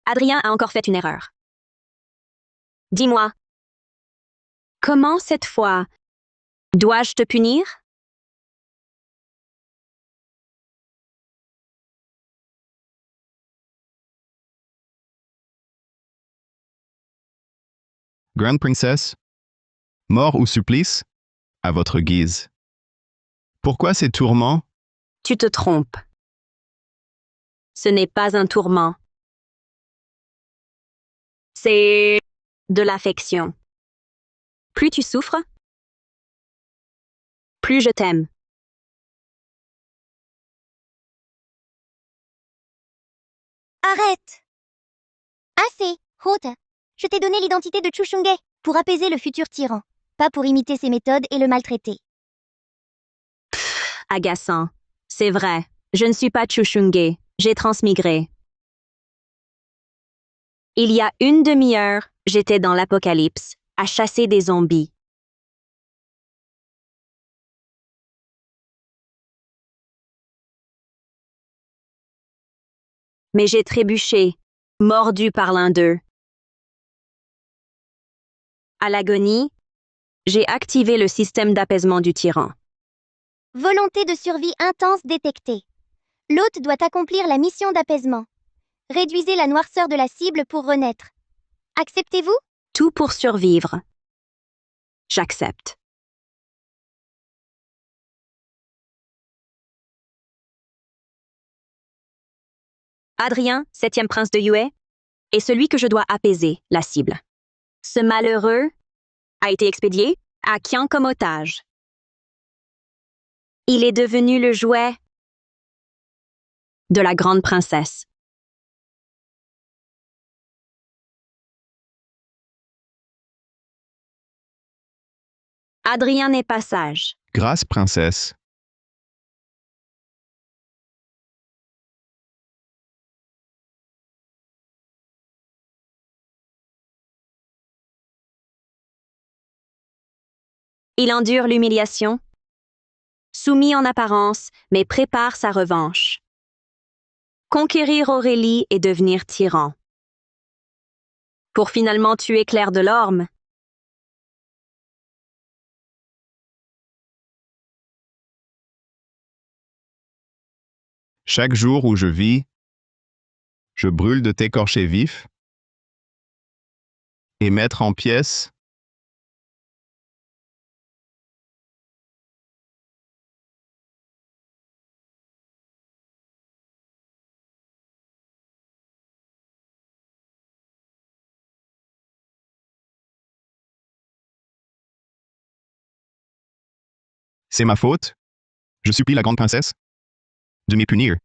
Adrien a encore fait une erreur. Dis-moi, comment cette fois? Dois-je te punir? Grande princesse, mort ou supplice, à votre guise. Pourquoi ces tourments? Tu te trompes. Ce n'est pas un tourment. C'est de l'affection. Plus tu souffres, plus je t'aime. Arrête! Assez, Haute. Je t'ai donné l'identité de Chushunge pour apaiser le futur tyran, pas pour imiter ses méthodes et le maltraiter. Agaçant. C'est vrai, je ne suis pas Chushunge, j'ai transmigré. Il y a une demi-heure, j'étais dans l'apocalypse, à chasser des zombies. Mais j'ai trébuché, mordu par l'un d'eux. À l'agonie, j'ai activé le système d'apaisement du tyran. Volonté de survie intense détectée. L'hôte doit accomplir la mission d'apaisement. Réduisez la noirceur de la cible pour renaître. Acceptez-vous? Tout pour survivre. J'accepte. Adrien, 7e prince de Yue, est celui que je dois apaiser, la cible. Ce malheureux a été expédié à Qian comme otage. Il est devenu le jouet de la grande princesse. Adrien n'est pas sage. Grâce, princesse. Il endure l'humiliation, soumis en apparence, mais prépare sa revanche. Conquérir Aurélie et devenir tyran. Pour finalement tuer Claire Delorme. Chaque jour où je vis, je brûle de t'écorcher vif et mettre en pièces. C'est ma faute. Je supplie la grande princesse de m'y punir.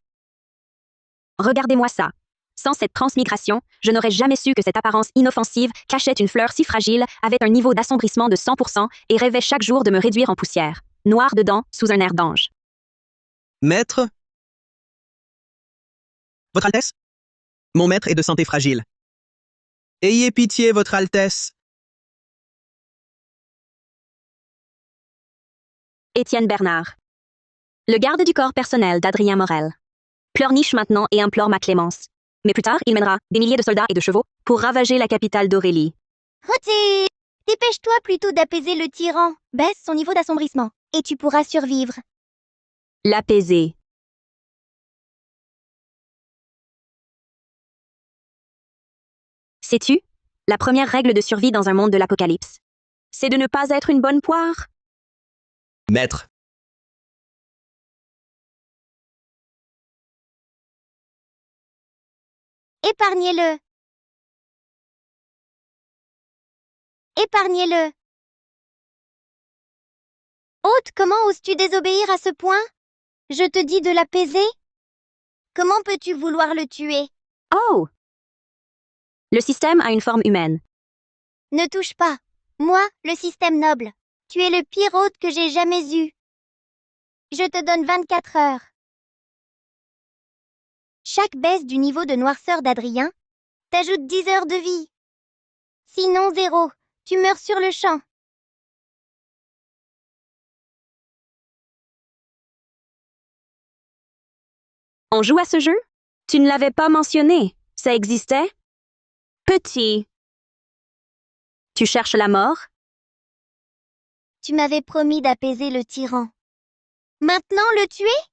Regardez-moi ça. Sans cette transmigration, je n'aurais jamais su que cette apparence inoffensive cachait une fleur si fragile, avait un niveau d'assombrissement de 100% et rêvait chaque jour de me réduire en poussière. Noir dedans, sous un air d'ange. Maître? Votre Altesse? Mon maître est de santé fragile. Ayez pitié, Votre Altesse. Étienne Bernard. Le garde du corps personnel d'Adrien Morel. Pleurniche maintenant et implore ma clémence. Mais plus tard, il mènera des milliers de soldats et de chevaux pour ravager la capitale d'Aurélie. Haute! Dépêche-toi plutôt d'apaiser le tyran. Baisse son niveau d'assombrissement, et tu pourras survivre. L'apaiser. Sais-tu, la première règle de survie dans un monde de l'apocalypse, c'est de ne pas être une bonne poire. Maître. Épargnez-le. Épargnez-le. Haute, comment oses-tu désobéir à ce point? Je te dis de l'apaiser? Comment peux-tu vouloir le tuer? Oh! Le système a une forme humaine. Ne touche pas. Moi, le système noble. Tu es le pire hôte que j'ai jamais eu. Je te donne 24 heures. Chaque baisse du niveau de noirceur d'Adrien t'ajoute 10 heures de vie. Sinon 0, tu meurs sur le champ. On joue à ce jeu? Tu ne l'avais pas mentionné. Ça existait? Petit. Tu cherches la mort? Tu m'avais promis d'apaiser le tyran. Maintenant le tuer?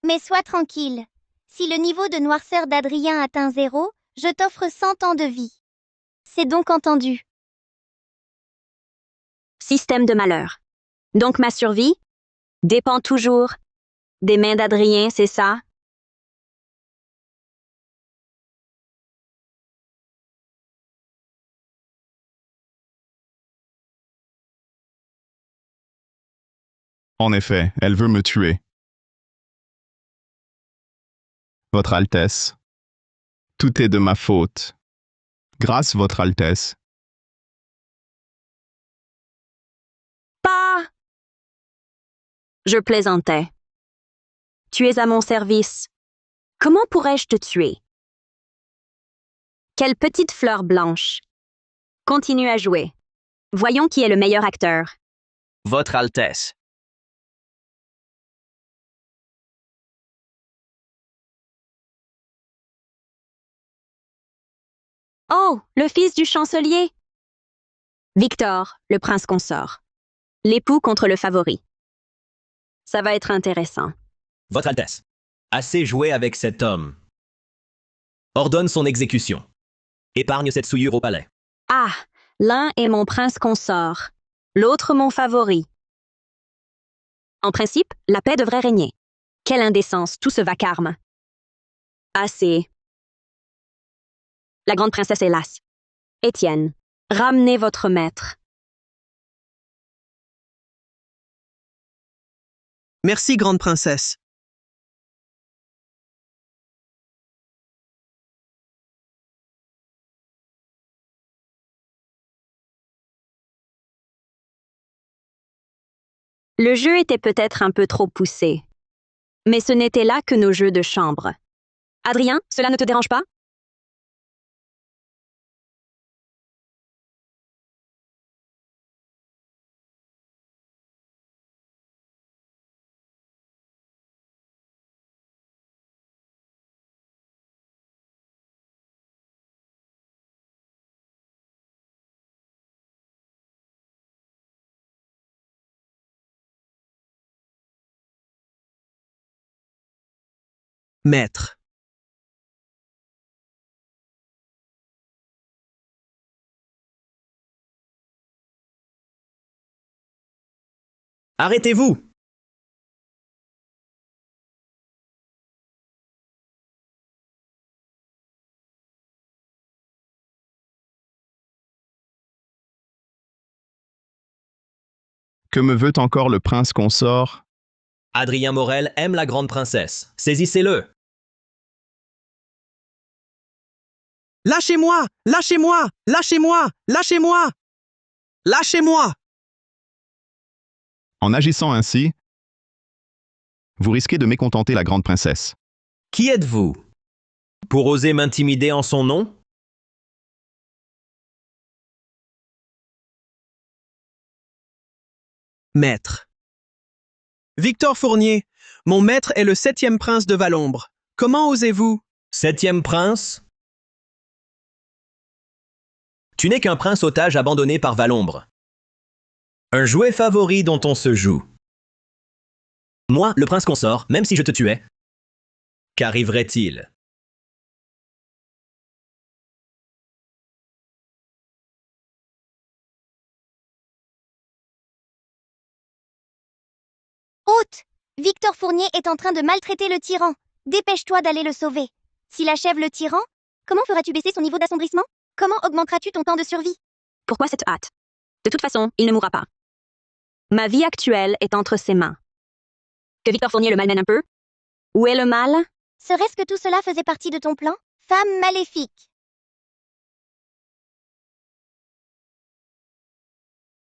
Mais sois tranquille. Si le niveau de noirceur d'Adrien atteint 0, je t'offre 100 ans de vie. C'est donc entendu. Système de malheur. Donc ma survie dépend toujours des mains d'Adrien, c'est ça? En effet, elle veut me tuer. Votre Altesse. Tout est de ma faute. Grâce, Votre Altesse. Pas! Je plaisantais. Tu es à mon service. Comment pourrais-je te tuer? Quelle petite fleur blanche. Continue à jouer. Voyons qui est le meilleur acteur. Votre Altesse. Oh, le fils du chancelier! Victor, le prince consort. L'époux contre le favori. Ça va être intéressant. Votre Altesse. Assez joué avec cet homme. Ordonne son exécution. Épargne cette souillure au palais. Ah, l'un est mon prince consort, l'autre mon favori. En principe, la paix devrait régner. Quelle indécence, tout ce vacarme. Assez. La grande princesse est lasse. Étienne, ramenez votre maître. Merci, grande princesse. Le jeu était peut-être un peu trop poussé. Mais ce n'était là que nos jeux de chambre. Adrien, cela ne te dérange pas? Maître. Arrêtez-vous! Que me veut encore le prince consort? Adrien Morel aime la grande princesse. Saisissez-le! Lâchez-moi! Lâchez-moi! Lâchez-moi! Lâchez-moi! Lâchez-moi! En agissant ainsi, vous risquez de mécontenter la grande princesse. Qui êtes-vous? Pour oser m'intimider en son nom? Maître. Victor Fournier, mon maître est le 7e prince de Valombre. Comment osez-vous? 7e prince? Tu n'es qu'un prince otage abandonné par Valombre. Un jouet favori dont on se joue. Moi, le prince consort, même si je te tuais. Qu'arriverait-il? Hôte! Victor Fournier est en train de maltraiter le tyran. Dépêche-toi d'aller le sauver. S'il achève le tyran, comment feras-tu baisser son niveau d'assombrissement? Comment augmenteras-tu ton temps de survie? Pourquoi cette hâte? De toute façon, il ne mourra pas. Ma vie actuelle est entre ses mains. Que Victor Fournier le malmène un peu? Où est le mal? Serait-ce que tout cela faisait partie de ton plan? Femme maléfique!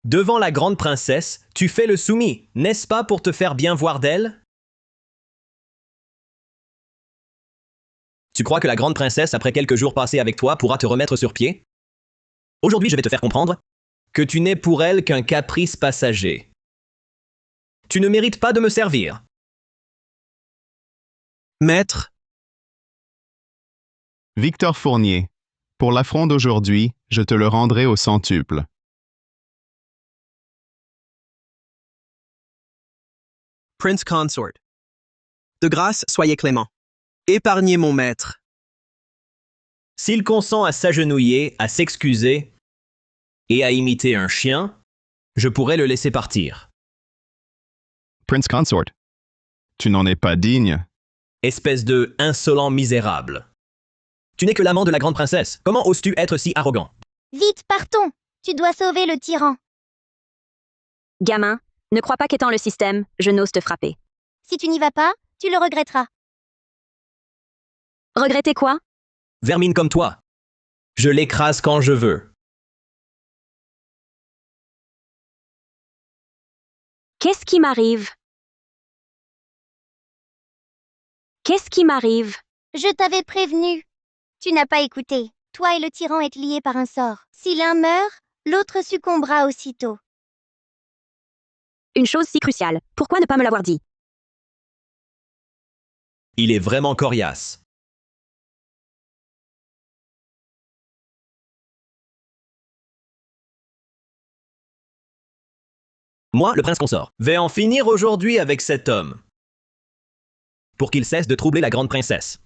Devant la grande princesse, tu fais le soumis, n'est-ce pas pour te faire bien voir d'elle? Tu crois que la grande princesse, après quelques jours passés avec toi, pourra te remettre sur pied? Aujourd'hui, je vais te faire comprendre que tu n'es pour elle qu'un caprice passager. Tu ne mérites pas de me servir. Maître. Victor Fournier, Pour l'affront d'aujourd'hui, je te le rendrai au centuple. Prince Consort. De grâce, soyez clément. Épargnez mon maître. S'il consent à s'agenouiller, à s'excuser et à imiter un chien, je pourrais le laisser partir. Prince Consort. Tu n'en es pas digne. Espèce de insolent misérable. Tu n'es que l'amant de la grande princesse. Comment oses-tu être si arrogant? Vite, partons! Tu dois sauver le tyran. Gamin, ne crois pas qu'étant le système, je n'ose te frapper. Si tu n'y vas pas, tu le regretteras. Regretter quoi? Vermine comme toi. Je l'écrase quand je veux. Qu'est-ce qui m'arrive? Qu'est-ce qui m'arrive? Je t'avais prévenu. Tu n'as pas écouté. Toi et le tyran êtes liés par un sort. Si l'un meurt, l'autre succombera aussitôt. Une chose si cruciale, pourquoi ne pas me l'avoir dit? Il est vraiment coriace. Moi, le prince consort, vais en finir aujourd'hui avec cet homme. Pour qu'il cesse de troubler la grande princesse.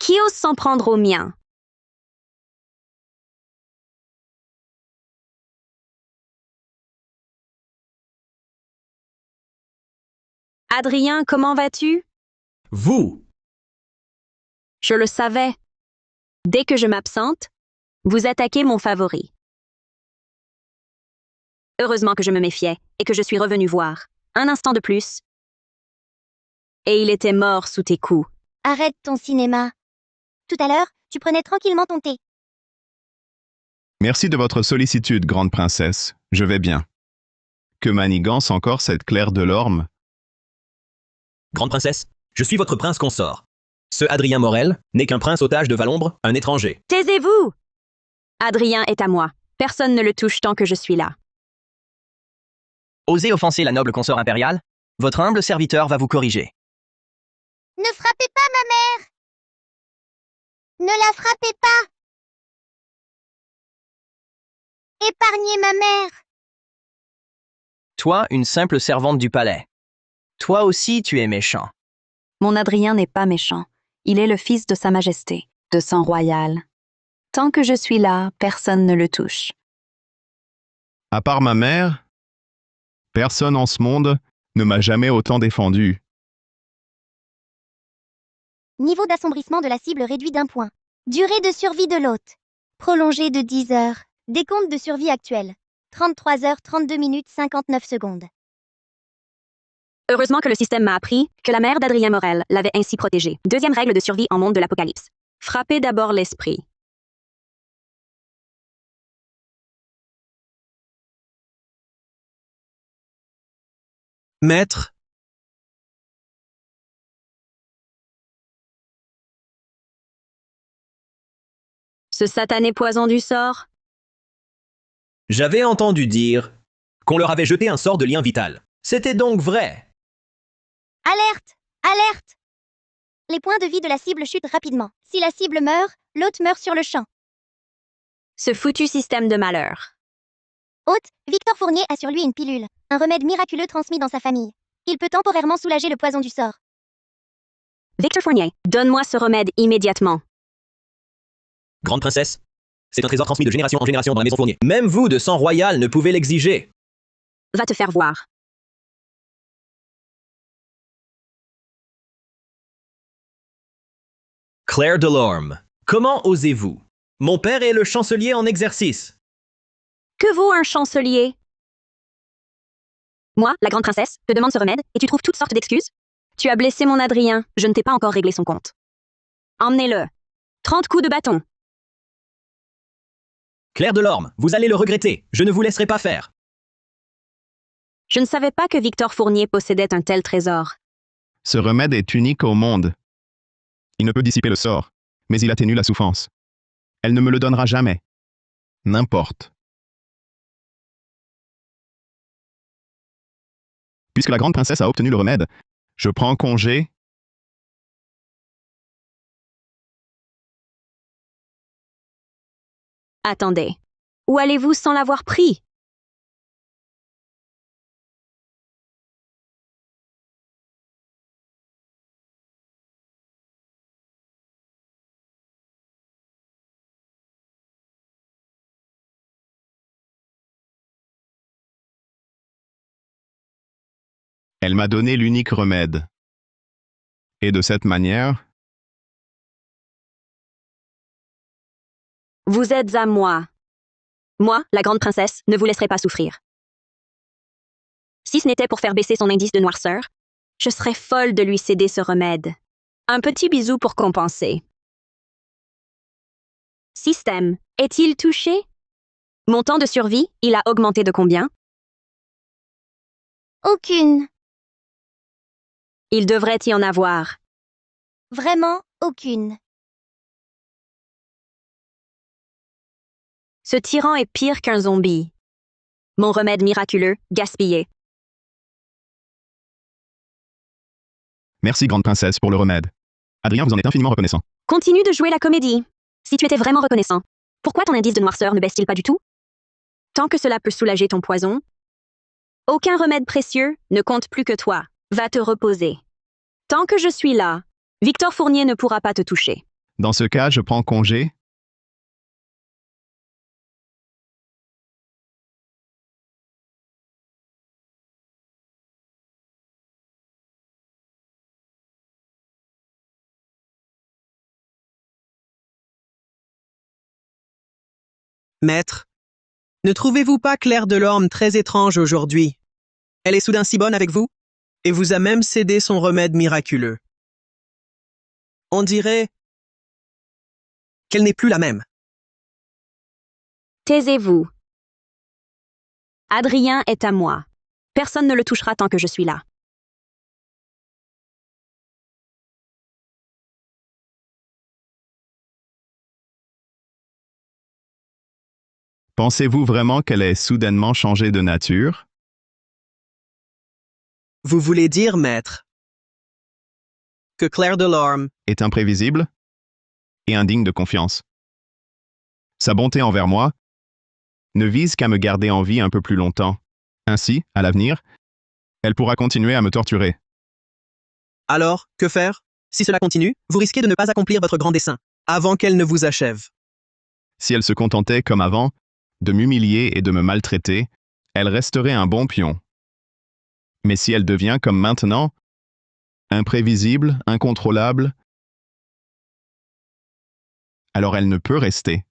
Qui ose s'en prendre au mien? Adrien, comment vas-tu? Vous! Je le savais. Dès que je m'absente, vous attaquez mon favori. Heureusement que je me méfiais et que je suis revenu voir. Un instant de plus. Et il était mort sous tes coups. Arrête ton cinéma. Tout à l'heure, tu prenais tranquillement ton thé. Merci de votre sollicitude, grande princesse. Je vais bien. Que manigance encore cette Claire Delorme? Grande princesse, je suis votre prince consort. Ce Adrien Morel n'est qu'un prince otage de Valombre, un étranger. Taisez-vous! Adrien est à moi. Personne ne le touche tant que je suis là. Osez offenser la noble consort impériale? Votre humble serviteur va vous corriger. Ne frappez pas ma mère! Ne la frappez pas! Épargnez ma mère! Toi, une simple servante du palais. Toi aussi, tu es méchant. Mon Adrien n'est pas méchant. Il est le fils de Sa Majesté, de sang royal. Tant que je suis là, personne ne le touche. À part ma mère, personne en ce monde ne m'a jamais autant défendu. Niveau d'assombrissement de la cible réduit d'1 point. Durée de survie de l'hôte. Prolongée de 10 heures. Décompte de survie actuel. 33 heures 32 minutes 59 secondes. Heureusement que le système m'a appris que la mère d'Adrien Morel l'avait ainsi protégé. Deuxième règle de survie en monde de l'apocalypse. Frappez d'abord l'esprit. Maître, Ce satané poison du sort? J'avais entendu dire qu'on leur avait jeté un sort de lien vital. C'était donc vrai. Alerte! Alerte! Les points de vie de la cible chutent rapidement. Si la cible meurt, l'hôte meurt sur le champ. Ce foutu système de malheur. Hôte, Victor Fournier a sur lui une pilule. Un remède miraculeux transmis dans sa famille. Il peut temporairement soulager le poison du sort. Victor Fournier, donne-moi ce remède immédiatement. Grande princesse, c'est un trésor transmis de génération en génération dans la maison Fournier. Même vous, de sang royal, ne pouvez l'exiger. Va te faire voir. Claire Delorme, comment osez-vous? Mon père est le chancelier en exercice. Que vaut un chancelier? Moi, la grande princesse, te demande ce remède et tu trouves toutes sortes d'excuses? Tu as blessé mon Adrien, je ne t'ai pas encore réglé son compte. Emmenez-le. 30 coups de bâton. Claire Delorme, vous allez le regretter. Je ne vous laisserai pas faire. Je ne savais pas que Victor Fournier possédait un tel trésor. Ce remède est unique au monde. Il ne peut dissiper le sort, mais il atténue la souffrance. Elle ne me le donnera jamais. N'importe. Puisque la grande princesse a obtenu le remède, je prends congé. Attendez. Où allez-vous sans l'avoir pris? Elle m'a donné l'unique remède. Et de cette manière, Vous êtes à moi. Moi, la grande princesse, ne vous laisserai pas souffrir. Si ce n'était pour faire baisser son indice de noirceur, je serais folle de lui céder ce remède. Un petit bisou pour compenser. Système, est-il touché? Mon temps de survie, il a augmenté de combien? Aucune. Il devrait y en avoir. Vraiment, aucune. Ce tyran est pire qu'un zombie. Mon remède miraculeux, gaspillé. merci grande princesse pour le remède. Adrien vous en est infiniment reconnaissant. Continue de jouer la comédie. Si tu étais vraiment reconnaissant, pourquoi ton indice de noirceur ne baisse-t-il pas du tout? Tant que cela peut soulager ton poison, aucun remède précieux ne compte plus que toi. Va te reposer. Tant que je suis là, Victor Fournier ne pourra pas te toucher. Dans ce cas, je prends congé. Maître, ne trouvez-vous pas Claire Delorme très étrange aujourd'hui? Elle est soudain si bonne avec vous et vous a même cédé son remède miraculeux. On dirait qu'elle n'est plus la même. Taisez-vous. Adrien est à moi. Personne ne le touchera tant que je suis là. Pensez-vous vraiment qu'elle ait soudainement changé de nature? Vous voulez dire, maître, que Claire Delorme Est imprévisible et indigne de confiance. Sa bonté envers moi ne vise qu'à me garder en vie un peu plus longtemps. Ainsi, à l'avenir, elle pourra continuer à me torturer. Alors, que faire? Si cela continue, vous risquez de ne pas accomplir votre grand dessein, avant qu'elle ne vous achève. Si elle se contentait, comme avant, de m'humilier et de me maltraiter, elle resterait un bon pion. Mais si elle devient, comme maintenant, imprévisible, incontrôlable, alors elle ne peut rester.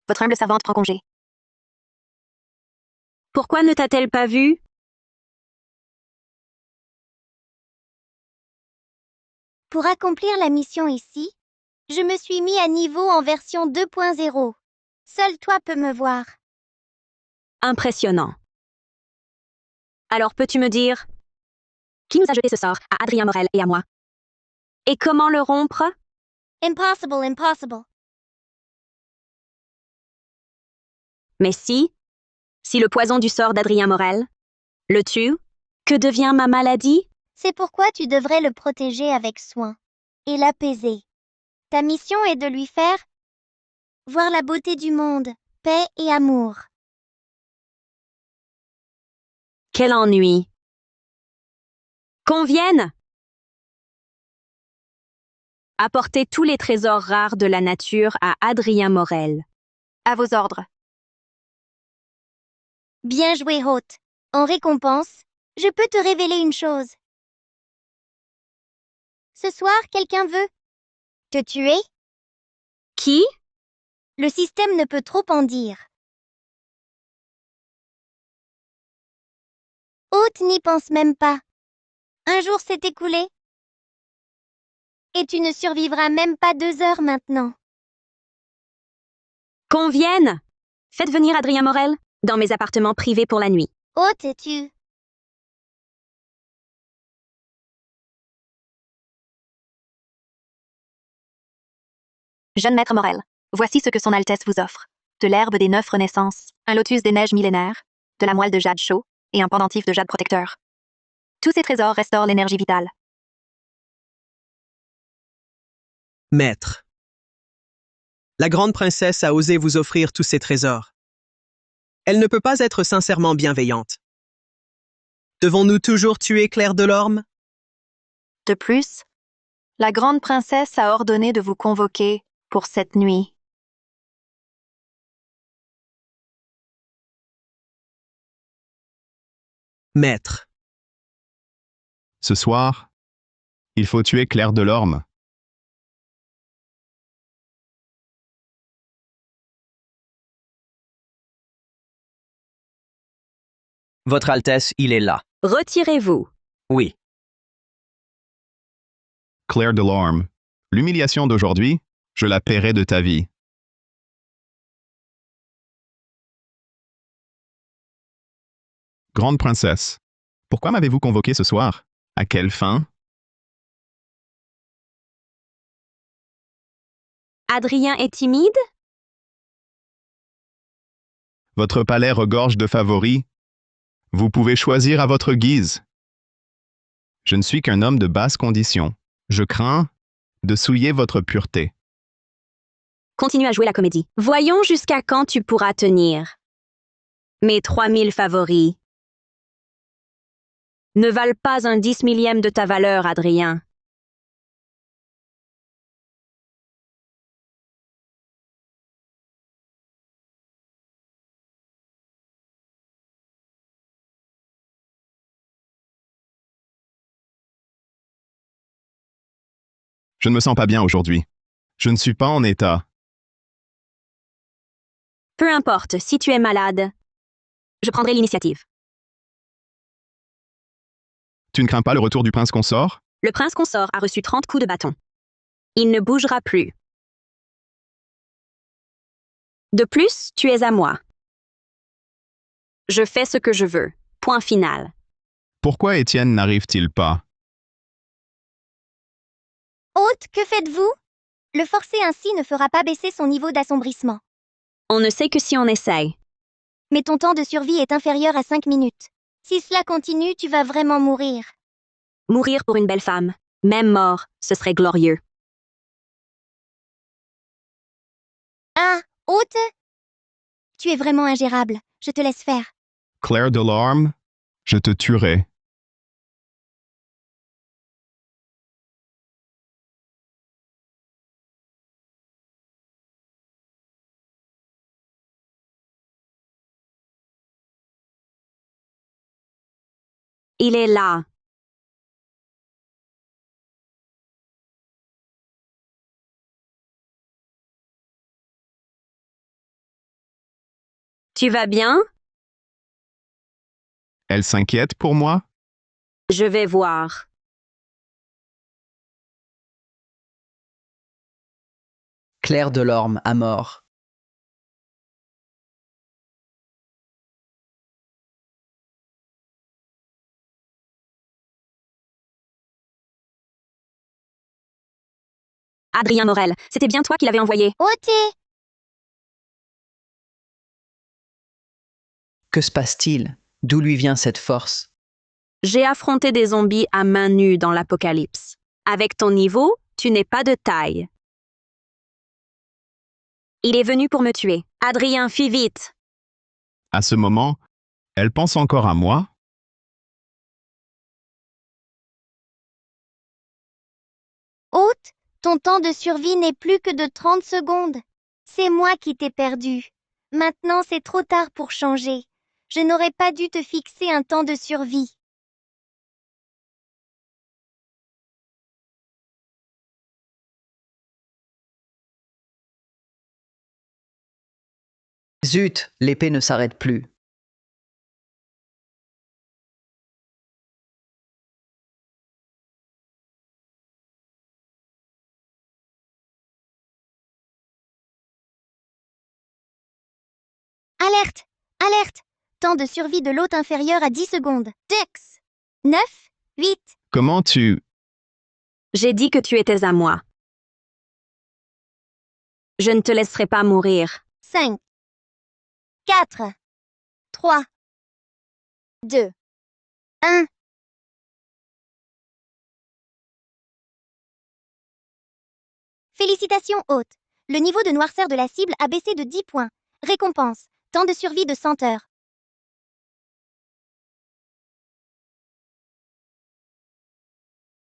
Votre humble servante prend congé. Pourquoi ne t'a-t-elle pas vu? Pour accomplir la mission ici, je me suis mis à niveau en version 2.0. Seul toi peux me voir. Impressionnant. Alors peux-tu me dire qui nous a jeté ce sort à Adrien Morel et à moi? Et comment le rompre? Impossible, impossible. Mais si le poison du sort d'Adrien Morel le tue, que devient ma maladie? C'est pourquoi tu devrais le protéger avec soin et l'apaiser. Ta mission est de lui faire voir la beauté du monde, paix et amour. Quel ennui. Qu'on vienne apporter tous les trésors rares de la nature à Adrien Morel. À vos ordres. Bien joué, hôte. En récompense, je peux te révéler une chose. Ce soir, quelqu'un veut te tuer? Qui? Le système ne peut trop en dire. Hôte n'y pense même pas. Un jour s'est écoulé. Et tu ne survivras même pas 2 heures maintenant. Qu'on vienne! Faites venir Adrien Morel dans mes appartements privés pour la nuit. Hôte, es-tu Jeune maître Morel, voici ce que son Altesse vous offre. De l'herbe des 9 renaissances, un lotus des neiges millénaires, de la moelle de jade chaud et un pendentif de jade protecteur. Tous ces trésors restaurent l'énergie vitale. Maître. La grande princesse a osé vous offrir tous ces trésors. Elle ne peut pas être sincèrement bienveillante. Devons-nous toujours tuer Claire Delorme? De plus, la grande princesse a ordonné de vous convoquer pour cette nuit. Maître. Ce soir, il faut tuer Claire Delorme. Votre Altesse, il est là. Retirez-vous. Oui. Claire Delorme, l'humiliation d'aujourd'hui, je la paierai de ta vie. Grande princesse, pourquoi m'avez-vous convoqué ce soir? À quelle fin? Adrien est timide? Votre palais regorge de favoris. Vous pouvez choisir à votre guise. Je ne suis qu'un homme de basse condition. Je crains de souiller votre pureté. Continue à jouer la comédie. Voyons jusqu'à quand tu pourras tenir. Mes 3000 favoris ne valent pas un 10 millième de ta valeur, Adrien. Je ne me sens pas bien aujourd'hui. Je ne suis pas en état. Peu importe, si tu es malade, je prendrai l'initiative. Tu ne crains pas le retour du prince consort? Le prince consort a reçu 30 coups de bâton. Il ne bougera plus. De plus, tu es à moi. Je fais ce que je veux. Point final. Pourquoi Étienne n'arrive-t-il pas? Hôte, que faites-vous? Le forcer ainsi ne fera pas baisser son niveau d'assombrissement. On ne sait que si on essaye. Mais ton temps de survie est inférieur à 5 minutes. Si cela continue, tu vas vraiment mourir. Mourir pour une belle femme, même mort, ce serait glorieux. Ah, Hôte? Tu es vraiment ingérable. Je te laisse faire. Claire Delorme, je te tuerai. Il est là. Tu vas bien? Elle s'inquiète pour moi? Je vais voir. Claire Delorme à mort. Adrien Morel, c'était bien toi qui l'avais envoyé. Hôte! Que se passe-t-il? D'où lui vient cette force? J'ai affronté des zombies à main nue dans l'Apocalypse. Avec ton niveau, tu n'es pas de taille. Il est venu pour me tuer. Adrien, fuis vite. À ce moment, elle pense encore à moi? Hôte, ton temps de survie n'est plus que de 30 secondes. C'est moi qui t'ai perdu. Maintenant, c'est trop tard pour changer. Je n'aurais pas dû te fixer un temps de survie. Zut, l'épée ne s'arrête plus. Alerte! Alerte! Temps de survie de l'hôte inférieur à 10 secondes. 10, 9, 8, Comment tu... J'ai dit que tu étais à moi. Je ne te laisserai pas mourir. 5, 4, 3, 2, 1. Félicitations, hôte. Le niveau de noirceur de la cible a baissé de 10 points. Récompense. Temps de survie de 100 heures.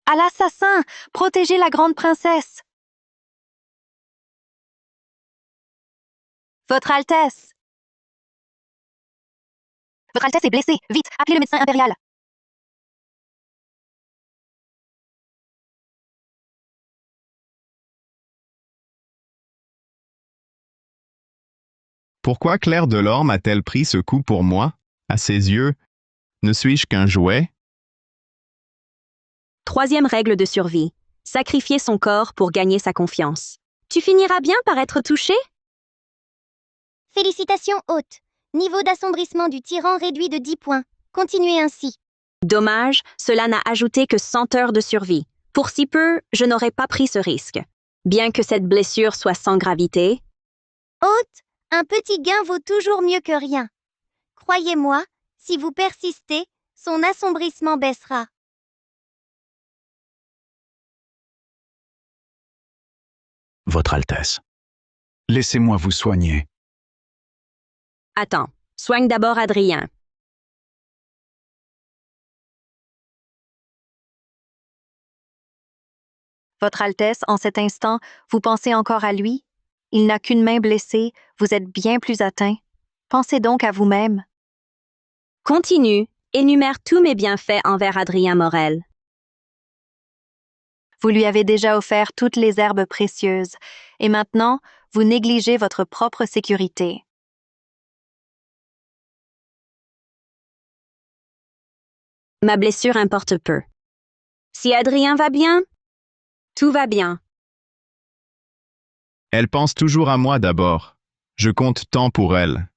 À l'assassin! Protégez la grande princesse! Votre Altesse! Votre Altesse est blessée! Vite! Appelez le médecin impérial! Pourquoi Claire Delorme a-t-elle pris ce coup pour moi? À ses yeux, ne suis-je qu'un jouet? Troisième règle de survie. Sacrifier son corps pour gagner sa confiance. Tu finiras bien par être touché? Félicitations, hôte. Niveau d'assombrissement du tyran réduit de 10 points. Continuez ainsi. Dommage, cela n'a ajouté que 100 heures de survie. Pour si peu, je n'aurais pas pris ce risque. Bien que cette blessure soit sans gravité, Hôte, un petit gain vaut toujours mieux que rien. Croyez-moi, si vous persistez, son assombrissement baissera. Votre Altesse. Laissez-moi vous soigner. attends, soigne d'abord Adrien. Votre Altesse, en cet instant, vous pensez encore à lui? Il n'a qu'une main blessée, vous êtes bien plus atteint. Pensez donc à vous-même. Continue, énumère tous mes bienfaits envers Adrien Morel. Vous lui avez déjà offert toutes les herbes précieuses, et maintenant, vous négligez votre propre sécurité. Ma blessure importe peu. Si Adrien va bien, tout va bien. Elle pense toujours à moi d'abord. Je compte tant pour elle.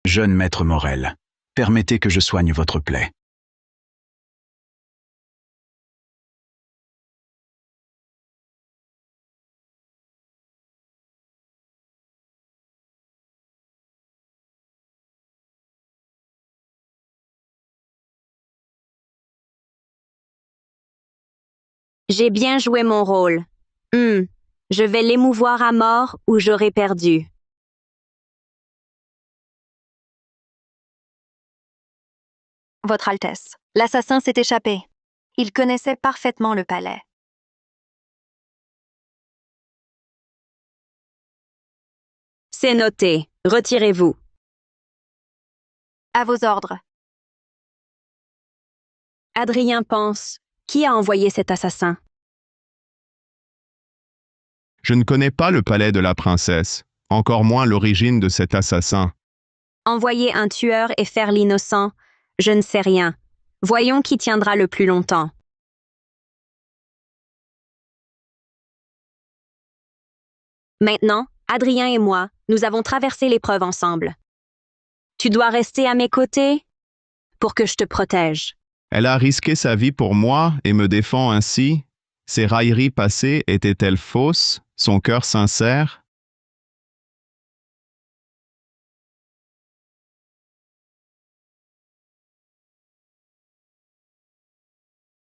Jeune maître Morel, permettez que je soigne votre plaie. J'ai bien joué mon rôle. Je vais l'émouvoir à mort ou j'aurai perdu. Votre Altesse, l'assassin s'est échappé. Il connaissait parfaitement le palais. C'est noté. Retirez-vous. À vos ordres. Adrien pense. Qui a envoyé cet assassin? Je ne connais pas le palais de la princesse, encore moins l'origine de cet assassin. Envoyer un tueur et faire l'innocent? Je ne sais rien. Voyons qui tiendra le plus longtemps. Maintenant, Adrien et moi, nous avons traversé l'épreuve ensemble. Tu dois rester à mes côtés pour que je te protège. Elle a risqué sa vie pour moi et me défend ainsi. Ses railleries passées étaient-elles fausses, son cœur sincère?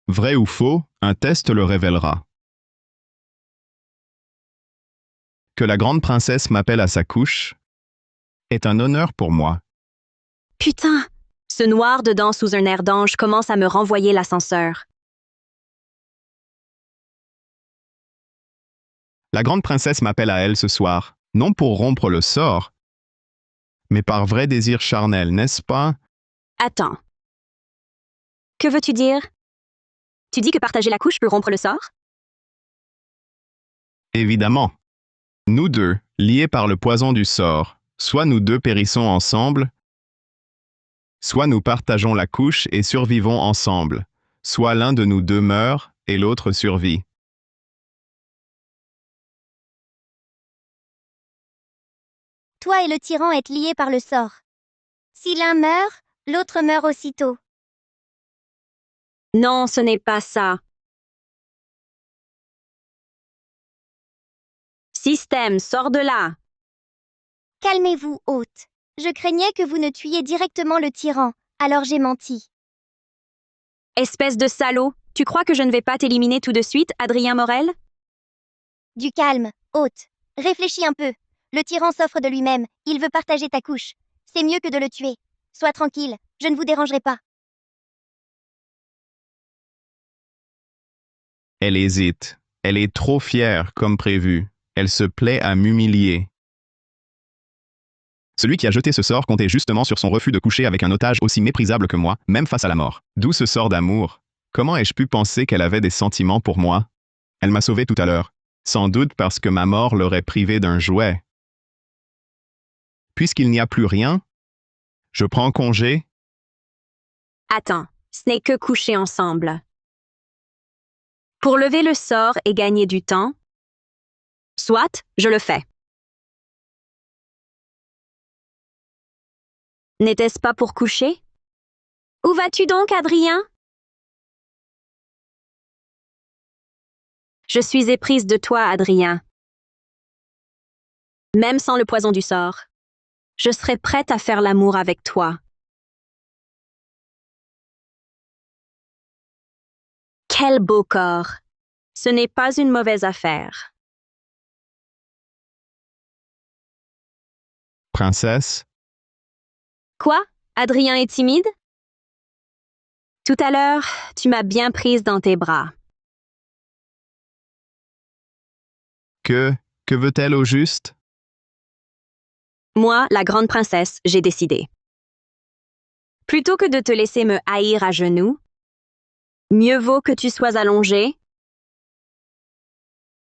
Vrai ou faux, un test le révélera. Que la grande princesse m'appelle à sa couche est un honneur pour moi. Putain! Ce noir dedans sous un air d'ange commence à me renvoyer l'ascenseur. La grande princesse m'appelle à elle ce soir, non pour rompre le sort, mais par vrai désir charnel, n'est-ce pas? Attends. Que veux-tu dire? Tu dis que partager la couche peut rompre le sort? Évidemment. Nous deux, liés par le poison du sort, soit nous deux périssons ensemble, soit nous partageons la couche et survivons ensemble, soit l'un de nous deux meurt et l'autre survit. Toi et le tyran êtes liés par le sort. Si l'un meurt, l'autre meurt aussitôt. Non, ce n'est pas ça. Système, sors de là. Calmez-vous, hôte. Je craignais que vous ne tuiez directement le tyran, alors j'ai menti. Espèce de salaud, tu crois que je ne vais pas t'éliminer tout de suite, Adrien Morel? Du calme, hôte. Réfléchis un peu. Le tyran s'offre de lui-même, il veut partager ta couche. C'est mieux que de le tuer. Sois tranquille, je ne vous dérangerai pas. Elle hésite. Elle est trop fière, comme prévu. Elle se plaît à m'humilier. Celui qui a jeté ce sort comptait justement sur son refus de coucher avec un otage aussi méprisable que moi, même face à la mort. D'où ce sort d'amour? Comment ai-je pu penser qu'elle avait des sentiments pour moi? Elle m'a sauvé tout à l'heure. Sans doute parce que ma mort l'aurait privée d'un jouet. Puisqu'il n'y a plus rien, je prends congé. Attends, ce n'est que coucher ensemble. Pour lever le sort et gagner du temps, soit, je le fais. N'était-ce pas pour coucher? Où vas-tu donc, Adrien? Je suis éprise de toi, Adrien. Même sans le poison du sort, je serais prête à faire l'amour avec toi. Quel beau corps! Ce n'est pas une mauvaise affaire. Princesse, Quoi? Adrien est timide? Tout à l'heure, tu m'as bien prise dans tes bras. que veut-elle au juste? Moi, la grande princesse, j'ai décidé. Plutôt que de te laisser me haïr à genoux, mieux vaut que tu sois allongé,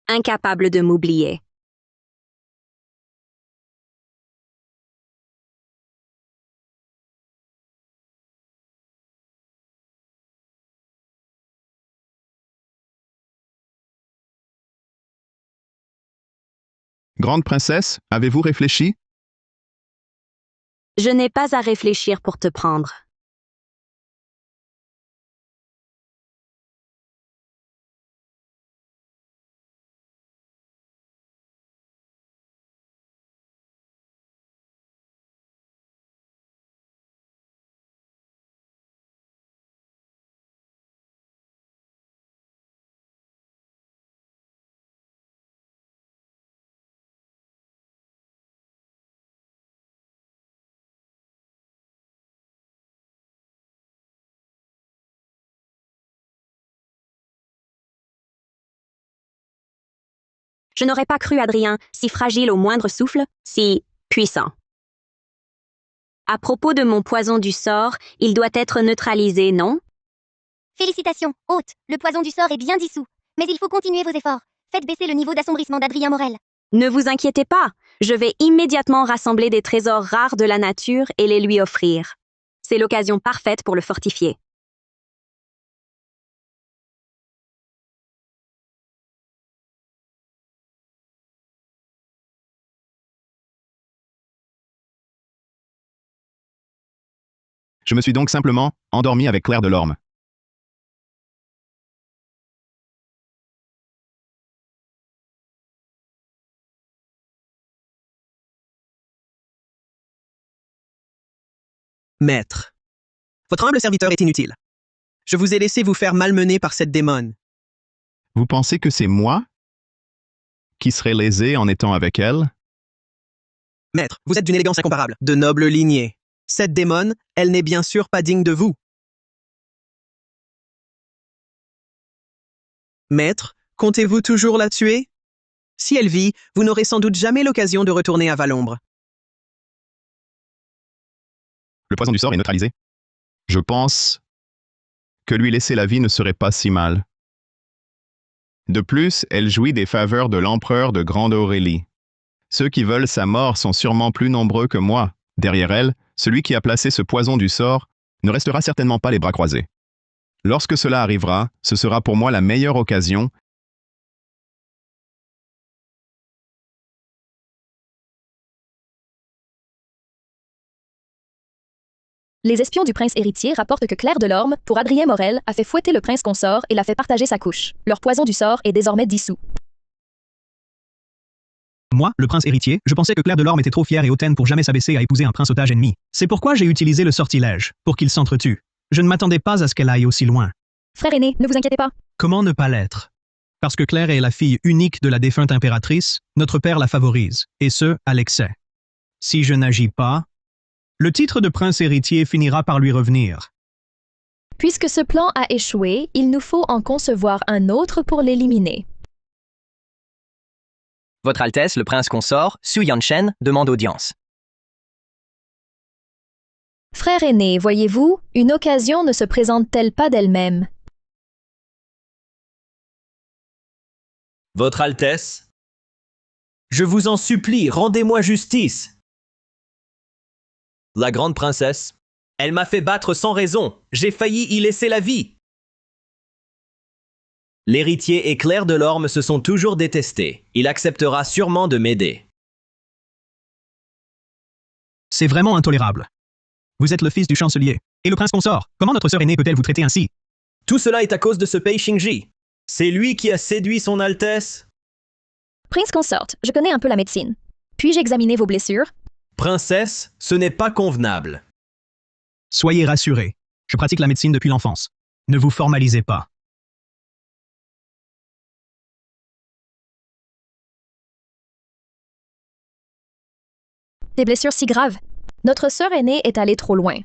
incapable de m'oublier. Grande princesse, avez-vous réfléchi? Je n'ai pas à réfléchir pour te prendre. Je n'aurais pas cru Adrien, si fragile au moindre souffle, si puissant. À propos de mon poison du sort, il doit être neutralisé, non? Félicitations, hôte. Le poison du sort est bien dissous. Mais il faut continuer vos efforts. Faites baisser le niveau d'assombrissement d'Adrien Morel. Ne vous inquiétez pas, je vais immédiatement rassembler des trésors rares de la nature et les lui offrir. C'est l'occasion parfaite pour le fortifier. Je me suis donc simplement endormi avec Claire Delorme. Maître, votre humble serviteur est inutile. Je vous ai laissé vous faire malmener par cette démone. Vous pensez que c'est moi qui serais lésé en étant avec elle? Maître, vous êtes d'une élégance incomparable, de noble lignée. Cette démone, elle n'est bien sûr pas digne de vous. Maître, comptez-vous toujours la tuer? Si elle vit, vous n'aurez sans doute jamais l'occasion de retourner à Valombre. Le poison du sort est neutralisé. Je pense que lui laisser la vie ne serait pas si mal. De plus, elle jouit des faveurs de l'empereur de Grande Aurélie. Ceux qui veulent sa mort sont sûrement plus nombreux que moi. Derrière elle, celui qui a placé ce poison du sort ne restera certainement pas les bras croisés. Lorsque cela arrivera, ce sera pour moi la meilleure occasion. Les espions du prince héritier rapportent que Claire Delorme, pour Adrien Morel, a fait fouetter le prince consort et l'a fait partager sa couche. Leur poison du sort est désormais dissous. Moi, le prince héritier, je pensais que Claire de Lorme était trop fière et hautaine pour jamais s'abaisser à épouser un prince otage ennemi. C'est pourquoi j'ai utilisé le sortilège, pour qu'il s'entretue. Je ne m'attendais pas à ce qu'elle aille aussi loin. Frère aîné, ne vous inquiétez pas. Comment ne pas l'être? Parce que Claire est la fille unique de la défunte impératrice, notre père la favorise, et ce, à l'excès. Si je n'agis pas, le titre de prince héritier finira par lui revenir. Puisque ce plan a échoué, il nous faut en concevoir un autre pour l'éliminer. Votre Altesse, le prince consort, Su Yanshen, demande audience. Frère aîné, voyez-vous, une occasion ne se présente-t-elle pas d'elle-même? Votre Altesse, je vous en supplie, rendez-moi justice. La grande princesse, elle m'a fait battre sans raison. J'ai failli y laisser la vie. L'héritier et Claire de Lorme se sont toujours détestés. Il acceptera sûrement de m'aider. C'est vraiment intolérable. Vous êtes le fils du chancelier. Et le prince consort. Comment notre sœur aînée peut-elle vous traiter ainsi? Tout cela est à cause de ce Pei Xingji. C'est lui qui a séduit son Altesse. Prince consort, je connais un peu la médecine. Puis-je examiner vos blessures? Princesse, ce n'est pas convenable. Soyez rassurés. Je pratique la médecine depuis l'enfance. Ne vous formalisez pas. Des blessures si graves. Notre sœur aînée est allée trop loin.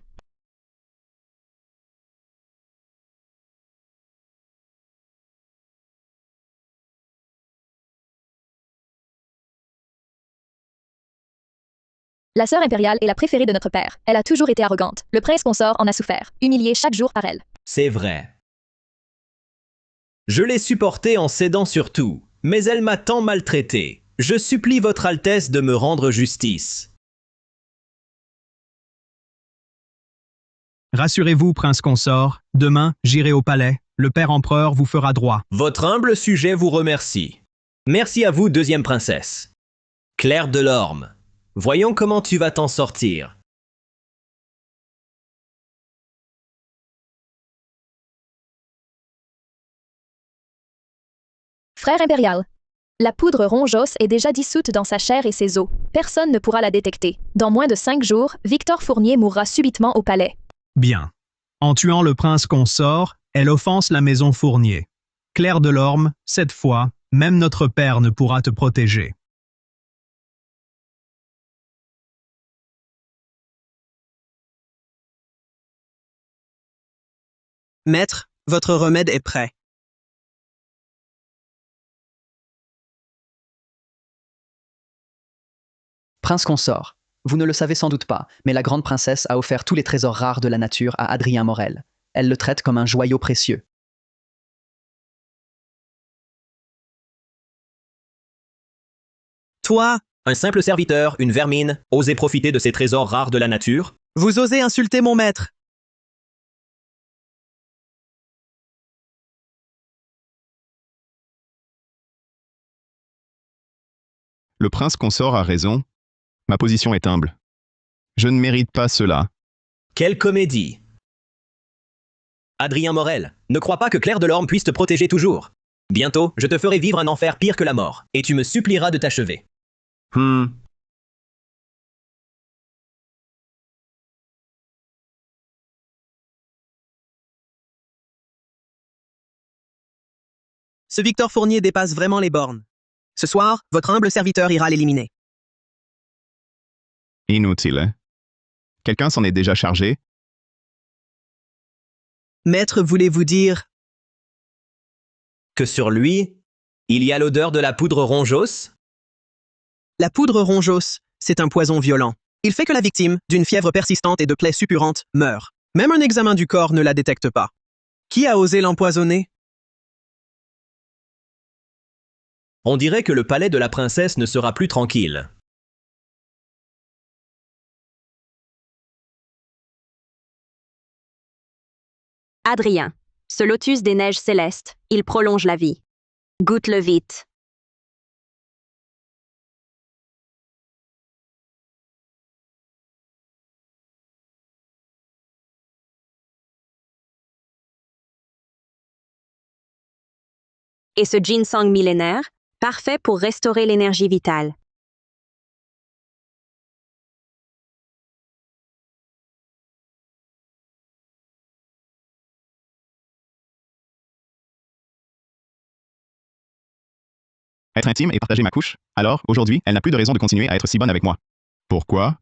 La sœur impériale est la préférée de notre père. Elle a toujours été arrogante. Le prince consort en a souffert, humilié chaque jour par elle. C'est vrai. Je l'ai supportée en cédant sur tout, mais elle m'a tant maltraité. Je supplie votre Altesse de me rendre justice. Rassurez-vous, prince consort. Demain, j'irai au palais. Le père empereur vous fera droit. Votre humble sujet vous remercie. Merci à vous, deuxième princesse. Claire de Lorme, voyons comment tu vas t'en sortir. Frère impérial. La poudre rongeos est déjà dissoute dans sa chair et ses os. Personne ne pourra la détecter. Dans moins de 5 jours, Victor Fournier mourra subitement au palais. Bien. En tuant le prince consort, elle offense la maison Fournier. Claire de Lorme, cette fois, même notre père ne pourra te protéger. Maître, votre remède est prêt. Prince consort, vous ne le savez sans doute pas, mais la grande princesse a offert tous les trésors rares de la nature à Adrien Morel. Elle le traite comme un joyau précieux. Toi, Un simple serviteur, une vermine, osez profiter de ces trésors rares de la nature? vous osez insulter mon maître. Le prince consort a raison. Ma position est humble. Je ne mérite pas cela. Quelle comédie! Adrien Morel, ne crois pas que Claire de Lorme puisse te protéger toujours. Bientôt, je te ferai vivre un enfer pire que la mort, et tu me supplieras de t'achever. Ce Victor Fournier dépasse vraiment les bornes. Ce soir, votre humble serviteur ira l'éliminer. Inutile, hein? Quelqu'un s'en est déjà chargé? Maître, voulez-vous dire... Que sur lui, il y a l'odeur de la poudre rongeos? La poudre rongeos, c'est un poison violent. Il fait que la victime, d'une fièvre persistante et de plaies suppurantes, meurt. Même un examen du corps ne la détecte pas. Qui a osé l'empoisonner? On dirait que le palais de la princesse ne sera plus tranquille. Adrien, ce lotus des neiges célestes, il prolonge la vie. Goûte-le vite. Et ce ginseng millénaire, parfait pour restaurer l'énergie vitale. Être intime et partager ma couche. Alors, aujourd'hui, elle n'a plus de raison de continuer à être si bonne avec moi. Pourquoi?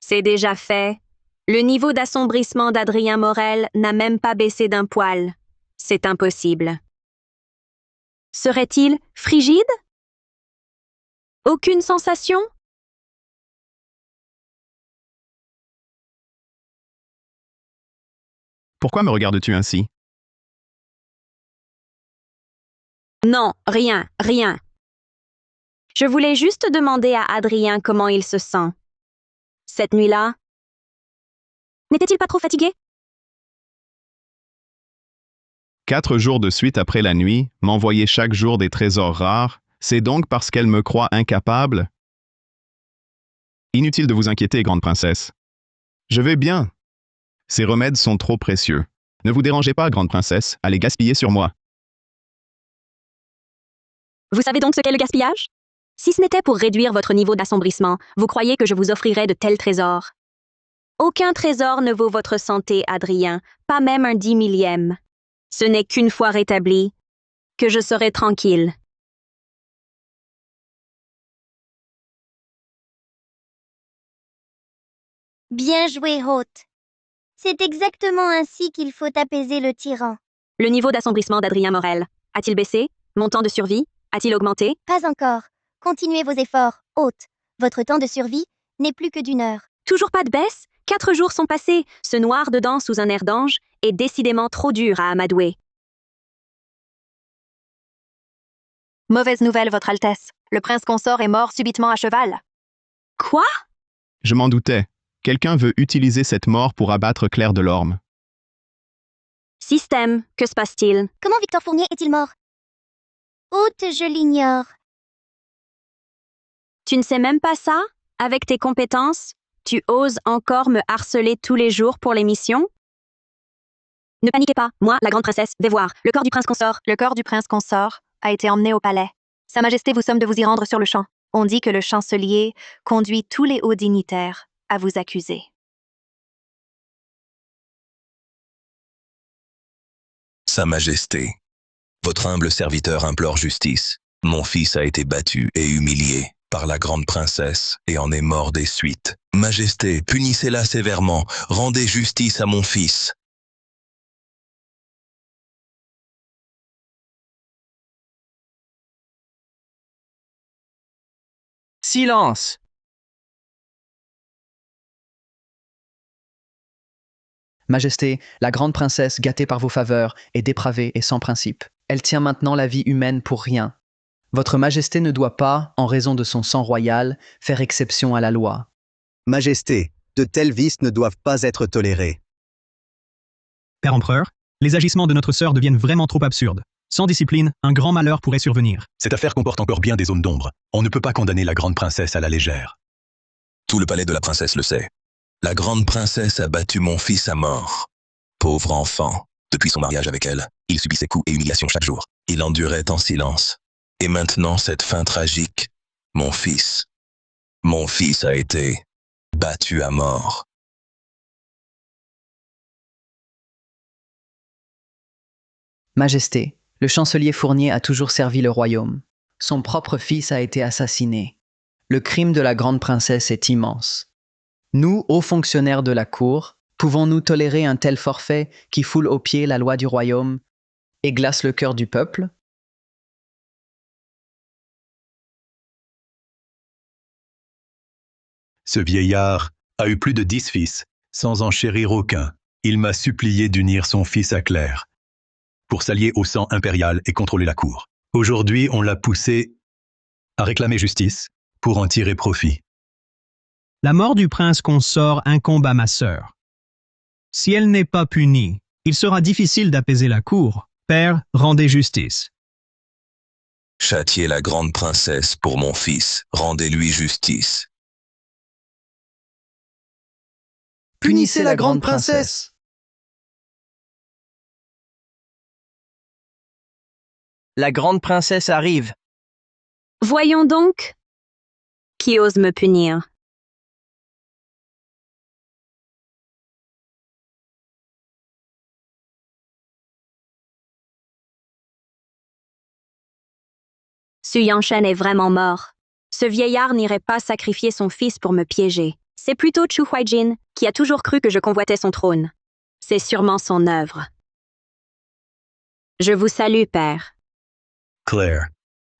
C'est déjà fait. Le niveau d'assombrissement d'Adrien Morel n'a même pas baissé d'un poil. C'est impossible. Serait-il frigide? Aucune sensation? Pourquoi me regardes-tu ainsi? Non, rien, rien. Je voulais juste demander à Adrien comment il se sent. Cette nuit-là, n'était-il pas trop fatigué? 4 jours de suite après la nuit, m'envoyer chaque jour des trésors rares, c'est donc parce qu'elle me croit incapable? Inutile de vous inquiéter, grande princesse. Je vais bien. Ces remèdes sont trop précieux. Ne vous dérangez pas, grande princesse, à les gaspiller sur moi. Vous savez donc ce qu'est le gaspillage? Si ce n'était pour réduire votre niveau d'assombrissement, vous croyez que je vous offrirais de tels trésors? Aucun trésor ne vaut votre santé, Adrien, pas même un 10 millième. Ce n'est qu'une fois rétabli que je serai tranquille. Bien joué, hôte. C'est exactement ainsi qu'il faut apaiser le tyran. Le niveau d'assombrissement d'Adrien Morel a-t-il baissé? Mon temps de survie a-t-il augmenté? Pas encore. Continuez vos efforts, hôte. Votre temps de survie n'est plus que d'1 heure. Toujours pas de baisse? 4 jours sont passés. Ce noir dedans sous un air d'ange est décidément trop dur à amadouer. Mauvaise nouvelle, Votre Altesse. Le prince consort est mort subitement à cheval. Quoi? Je m'en doutais. Quelqu'un veut utiliser cette mort pour abattre Claire Delorme. Système, que se passe-t-il? Comment Victor Fournier est-il mort? Hôte, je l'ignore. Tu ne sais même pas ça? Avec tes compétences, tu oses encore me harceler tous les jours pour l'émission? Ne paniquez pas, moi, la grande princesse, vais voir. Le corps du prince consort. Le corps du prince consort a été emmené au palais. Sa Majesté vous somme de vous y rendre sur le champ. On dit que le chancelier conduit tous les hauts dignitaires à vous accuser. Sa Majesté, votre humble serviteur implore justice. Mon fils a été battu et humilié par la grande princesse et en est mort des suites. Majesté, punissez-la sévèrement, rendez justice à mon fils. Silence! Majesté, la grande princesse, gâtée par vos faveurs, est dépravée et sans principe. Elle tient maintenant la vie humaine pour rien. Votre Majesté ne doit pas, en raison de son sang royal, faire exception à la loi. Majesté, de tels vices ne doivent pas être tolérés. Père empereur, les agissements de notre sœur deviennent vraiment trop absurdes. Sans discipline, un grand malheur pourrait survenir. Cette affaire comporte encore bien des zones d'ombre. On ne peut pas condamner la grande princesse à la légère. Tout le palais de la princesse le sait. La grande princesse a battu mon fils à mort. Pauvre enfant. Depuis son mariage avec elle, il subissait coups et humiliations chaque jour. Il endurait en silence. Et maintenant, cette fin tragique. Mon fils a été battu à mort. Majesté, le chancelier Fournier a toujours servi le royaume. Son propre fils a été assassiné. Le crime de la grande princesse est immense. Nous, hauts fonctionnaires de la cour, pouvons-nous tolérer un tel forfait qui foule aux pieds la loi du royaume et glace le cœur du peuple? Ce vieillard a eu plus de 10 fils, sans en chérir aucun. Il m'a supplié d'unir son fils à Claire, pour s'allier au sang impérial et contrôler la cour. Aujourd'hui, on l'a poussé à réclamer justice pour en tirer profit. La mort du prince consort incombe à ma sœur. Si elle n'est pas punie, il sera difficile d'apaiser la cour. Père, rendez justice. Châtiez la grande princesse pour mon fils. Rendez-lui justice. Punissez la grande princesse! La grande princesse arrive. Voyons donc. Qui ose me punir? Su Yanshen est vraiment mort. Ce vieillard n'irait pas sacrifier son fils pour me piéger. C'est plutôt Chu Huaijin qui a toujours cru que je convoitais son trône. C'est sûrement son œuvre. Je vous salue, père. Claire,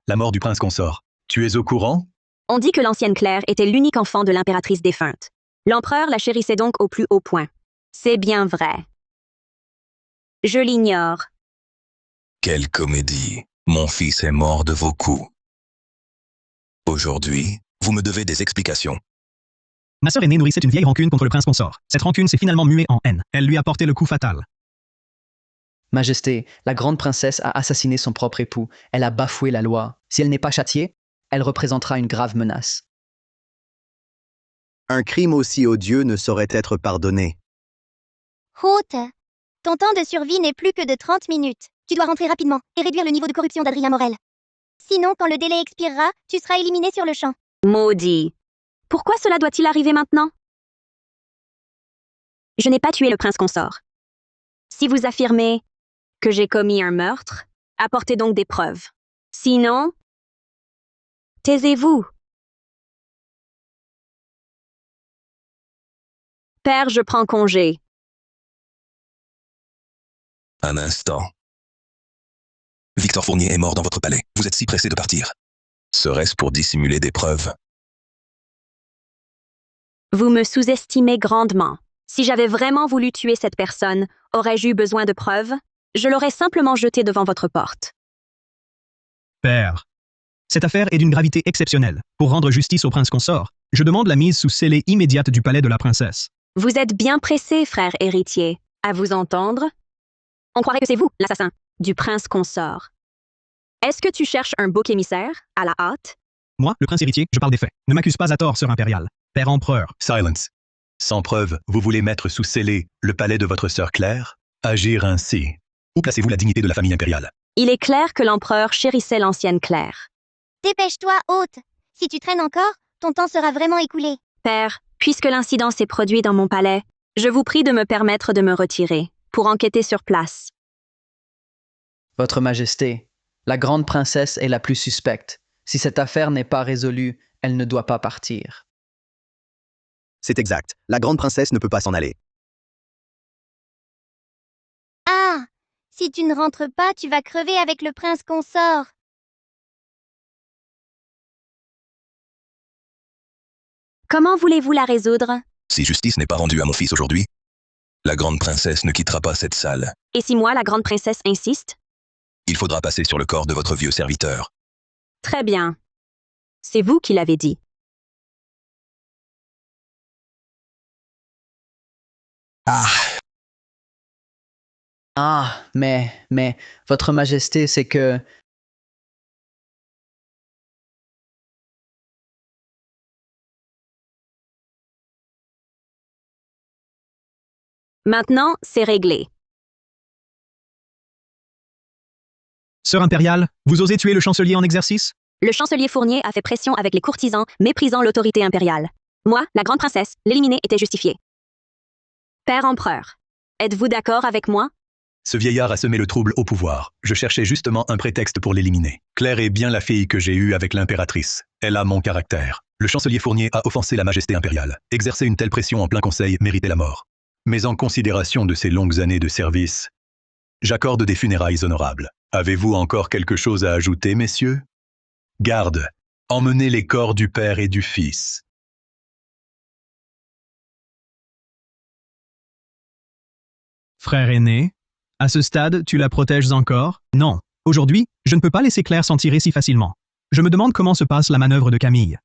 la mort du prince consort. Tu es au courant? On dit que l'ancienne Claire était l'unique enfant de l'impératrice défunte. L'empereur la chérissait donc au plus haut point. C'est bien vrai. Je l'ignore. Quelle comédie. Mon fils est mort de vos coups. Aujourd'hui, vous me devez des explications. Ma sœur aînée nourrissait une vieille rancune contre le prince consort. Cette rancune s'est finalement muée en haine. Elle lui a porté le coup fatal. Majesté, la grande princesse a assassiné son propre époux. Elle a bafoué la loi. Si elle n'est pas châtiée, elle représentera une grave menace. Un crime aussi odieux ne saurait être pardonné. Haute, ton temps de survie n'est plus que de 30 minutes. Tu dois rentrer rapidement et réduire le niveau de corruption d'Adrien Morel. Sinon, quand le délai expirera, tu seras éliminé sur le champ. Maudit. Pourquoi cela doit-il arriver maintenant? Je n'ai pas tué le prince consort. Si vous affirmez que j'ai commis un meurtre, apportez donc des preuves. Sinon, taisez-vous. Père, je prends congé. Un instant. Victor Fournier est mort dans votre palais. Vous êtes si pressé de partir. Serait-ce pour dissimuler des preuves? Vous me sous-estimez grandement. Si j'avais vraiment voulu tuer cette personne, aurais-je eu besoin de preuves? Je l'aurais simplement jeté devant votre porte. Père, cette affaire est d'une gravité exceptionnelle. Pour rendre justice au prince consort, je demande la mise sous scellé immédiate du palais de la princesse. Vous êtes bien pressé, frère héritier. À vous entendre, on croirait que c'est vous, l'assassin du prince consort. Est-ce que tu cherches un bouc émissaire, à la hâte? Moi, le prince héritier, je parle des faits. Ne m'accuse pas à tort, sœur impériale. Père empereur. Silence. Sans preuve, vous voulez mettre sous scellé le palais de votre sœur Claire? Agir ainsi. Où placez-vous la dignité de la famille impériale? Il est clair que l'empereur chérissait l'ancienne Claire. Dépêche-toi, Haute. Si tu traînes encore, ton temps sera vraiment écoulé. Père, puisque l'incident s'est produit dans mon palais, je vous prie de me permettre de me retirer, pour enquêter sur place. Votre Majesté, la grande princesse est la plus suspecte. Si cette affaire n'est pas résolue, elle ne doit pas partir. C'est exact. La grande princesse ne peut pas s'en aller. Ah! Si tu ne rentres pas, tu vas crever avec le prince consort. Comment voulez-vous la résoudre? Si justice n'est pas rendue à mon fils aujourd'hui, la grande princesse ne quittera pas cette salle. Et si moi, la grande princesse, insiste? Il faudra passer sur le corps de votre vieux serviteur. Très bien. C'est vous qui l'avez dit. Mais, Votre Majesté, c'est que... Maintenant, c'est réglé. Sœur impériale, vous osez tuer le chancelier en exercice? Le chancelier Fournier a fait pression avec les courtisans, méprisant l'autorité impériale. Moi, la grande princesse, l'éliminer était justifié. Père empereur, êtes-vous d'accord avec moi? Ce vieillard a semé le trouble au pouvoir. Je cherchais justement un prétexte pour l'éliminer. Claire est bien la fille que j'ai eue avec l'impératrice. Elle a mon caractère. Le chancelier Fournier a offensé la majesté impériale. Exercer une telle pression en plein conseil méritait la mort. Mais en considération de ses longues années de service, j'accorde des funérailles honorables. Avez-vous encore quelque chose à ajouter, messieurs? Garde, emmenez les corps du père et du fils. Frère aîné, à ce stade, tu la protèges encore? Non. Aujourd'hui, je ne peux pas laisser Claire s'en tirer si facilement. Je me demande comment se passe la manœuvre de Camille.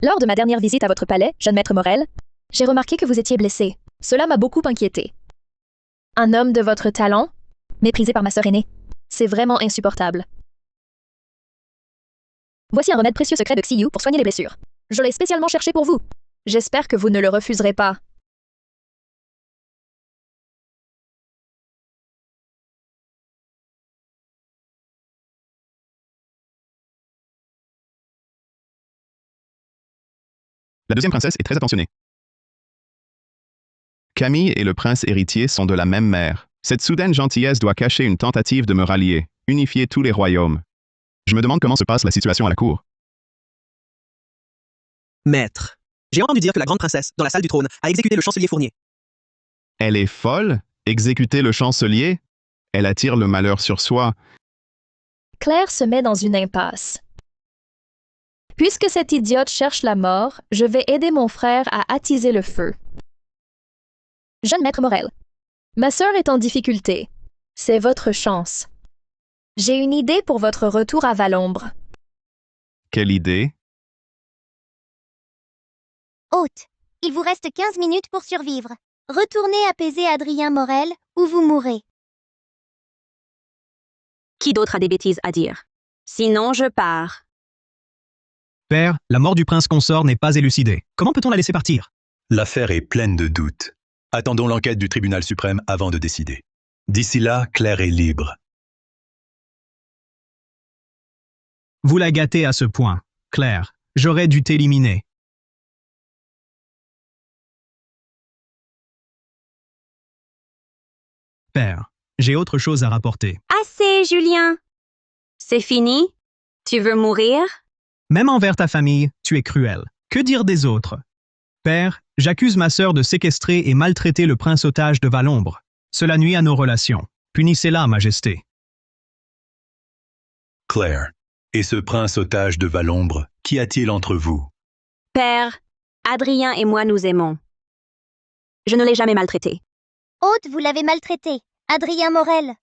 Lors de ma dernière visite à votre palais, jeune maître Morel, j'ai remarqué que vous étiez blessé. Cela m'a beaucoup inquiété. Un homme de votre talent, méprisé par ma sœur aînée. C'est vraiment insupportable. Voici un remède précieux secret de Xiyu pour soigner les blessures. Je l'ai spécialement cherché pour vous. J'espère que vous ne le refuserez pas. La deuxième princesse est très attentionnée. Camille et le prince héritier sont de la même mère. Cette soudaine gentillesse doit cacher une tentative de me rallier, unifier tous les royaumes. Je me demande comment se passe la situation à la cour. Maître, j'ai entendu dire que la grande princesse, dans la salle du trône, a exécuté le chancelier Fournier. Elle est folle? Exécuter le chancelier? Elle attire le malheur sur soi. Claire se met dans une impasse. Puisque cette idiote cherche la mort, je vais aider mon frère à attiser le feu. Jeune maître Morel, ma sœur est en difficulté. C'est votre chance. J'ai une idée pour votre retour à Valombre. Quelle idée? Hôte, il vous reste 15 minutes pour survivre. Retournez apaiser Adrien Morel, ou vous mourrez. Qui d'autre a des bêtises à dire? Sinon, je pars. Père, la mort du prince consort n'est pas élucidée. Comment peut-on la laisser partir? L'affaire est pleine de doutes. Attendons l'enquête du tribunal suprême avant de décider. D'ici là, Claire est libre. Vous la gâtez à ce point. Claire, j'aurais dû t'éliminer. Père, j'ai autre chose à rapporter. Assez, Julien. C'est fini? Tu veux mourir? Même envers ta famille, tu es cruel. Que dire des autres? Père, j'accuse ma sœur de séquestrer et maltraiter le prince otage de Valombre. Cela nuit à nos relations. Punissez-la, Majesté. Claire, et ce prince otage de Valombre, qu'y a-t-il entre vous? Père, Adrien et moi nous aimons. Je ne l'ai jamais maltraité. Hôte, vous l'avez maltraité. Adrien Morel.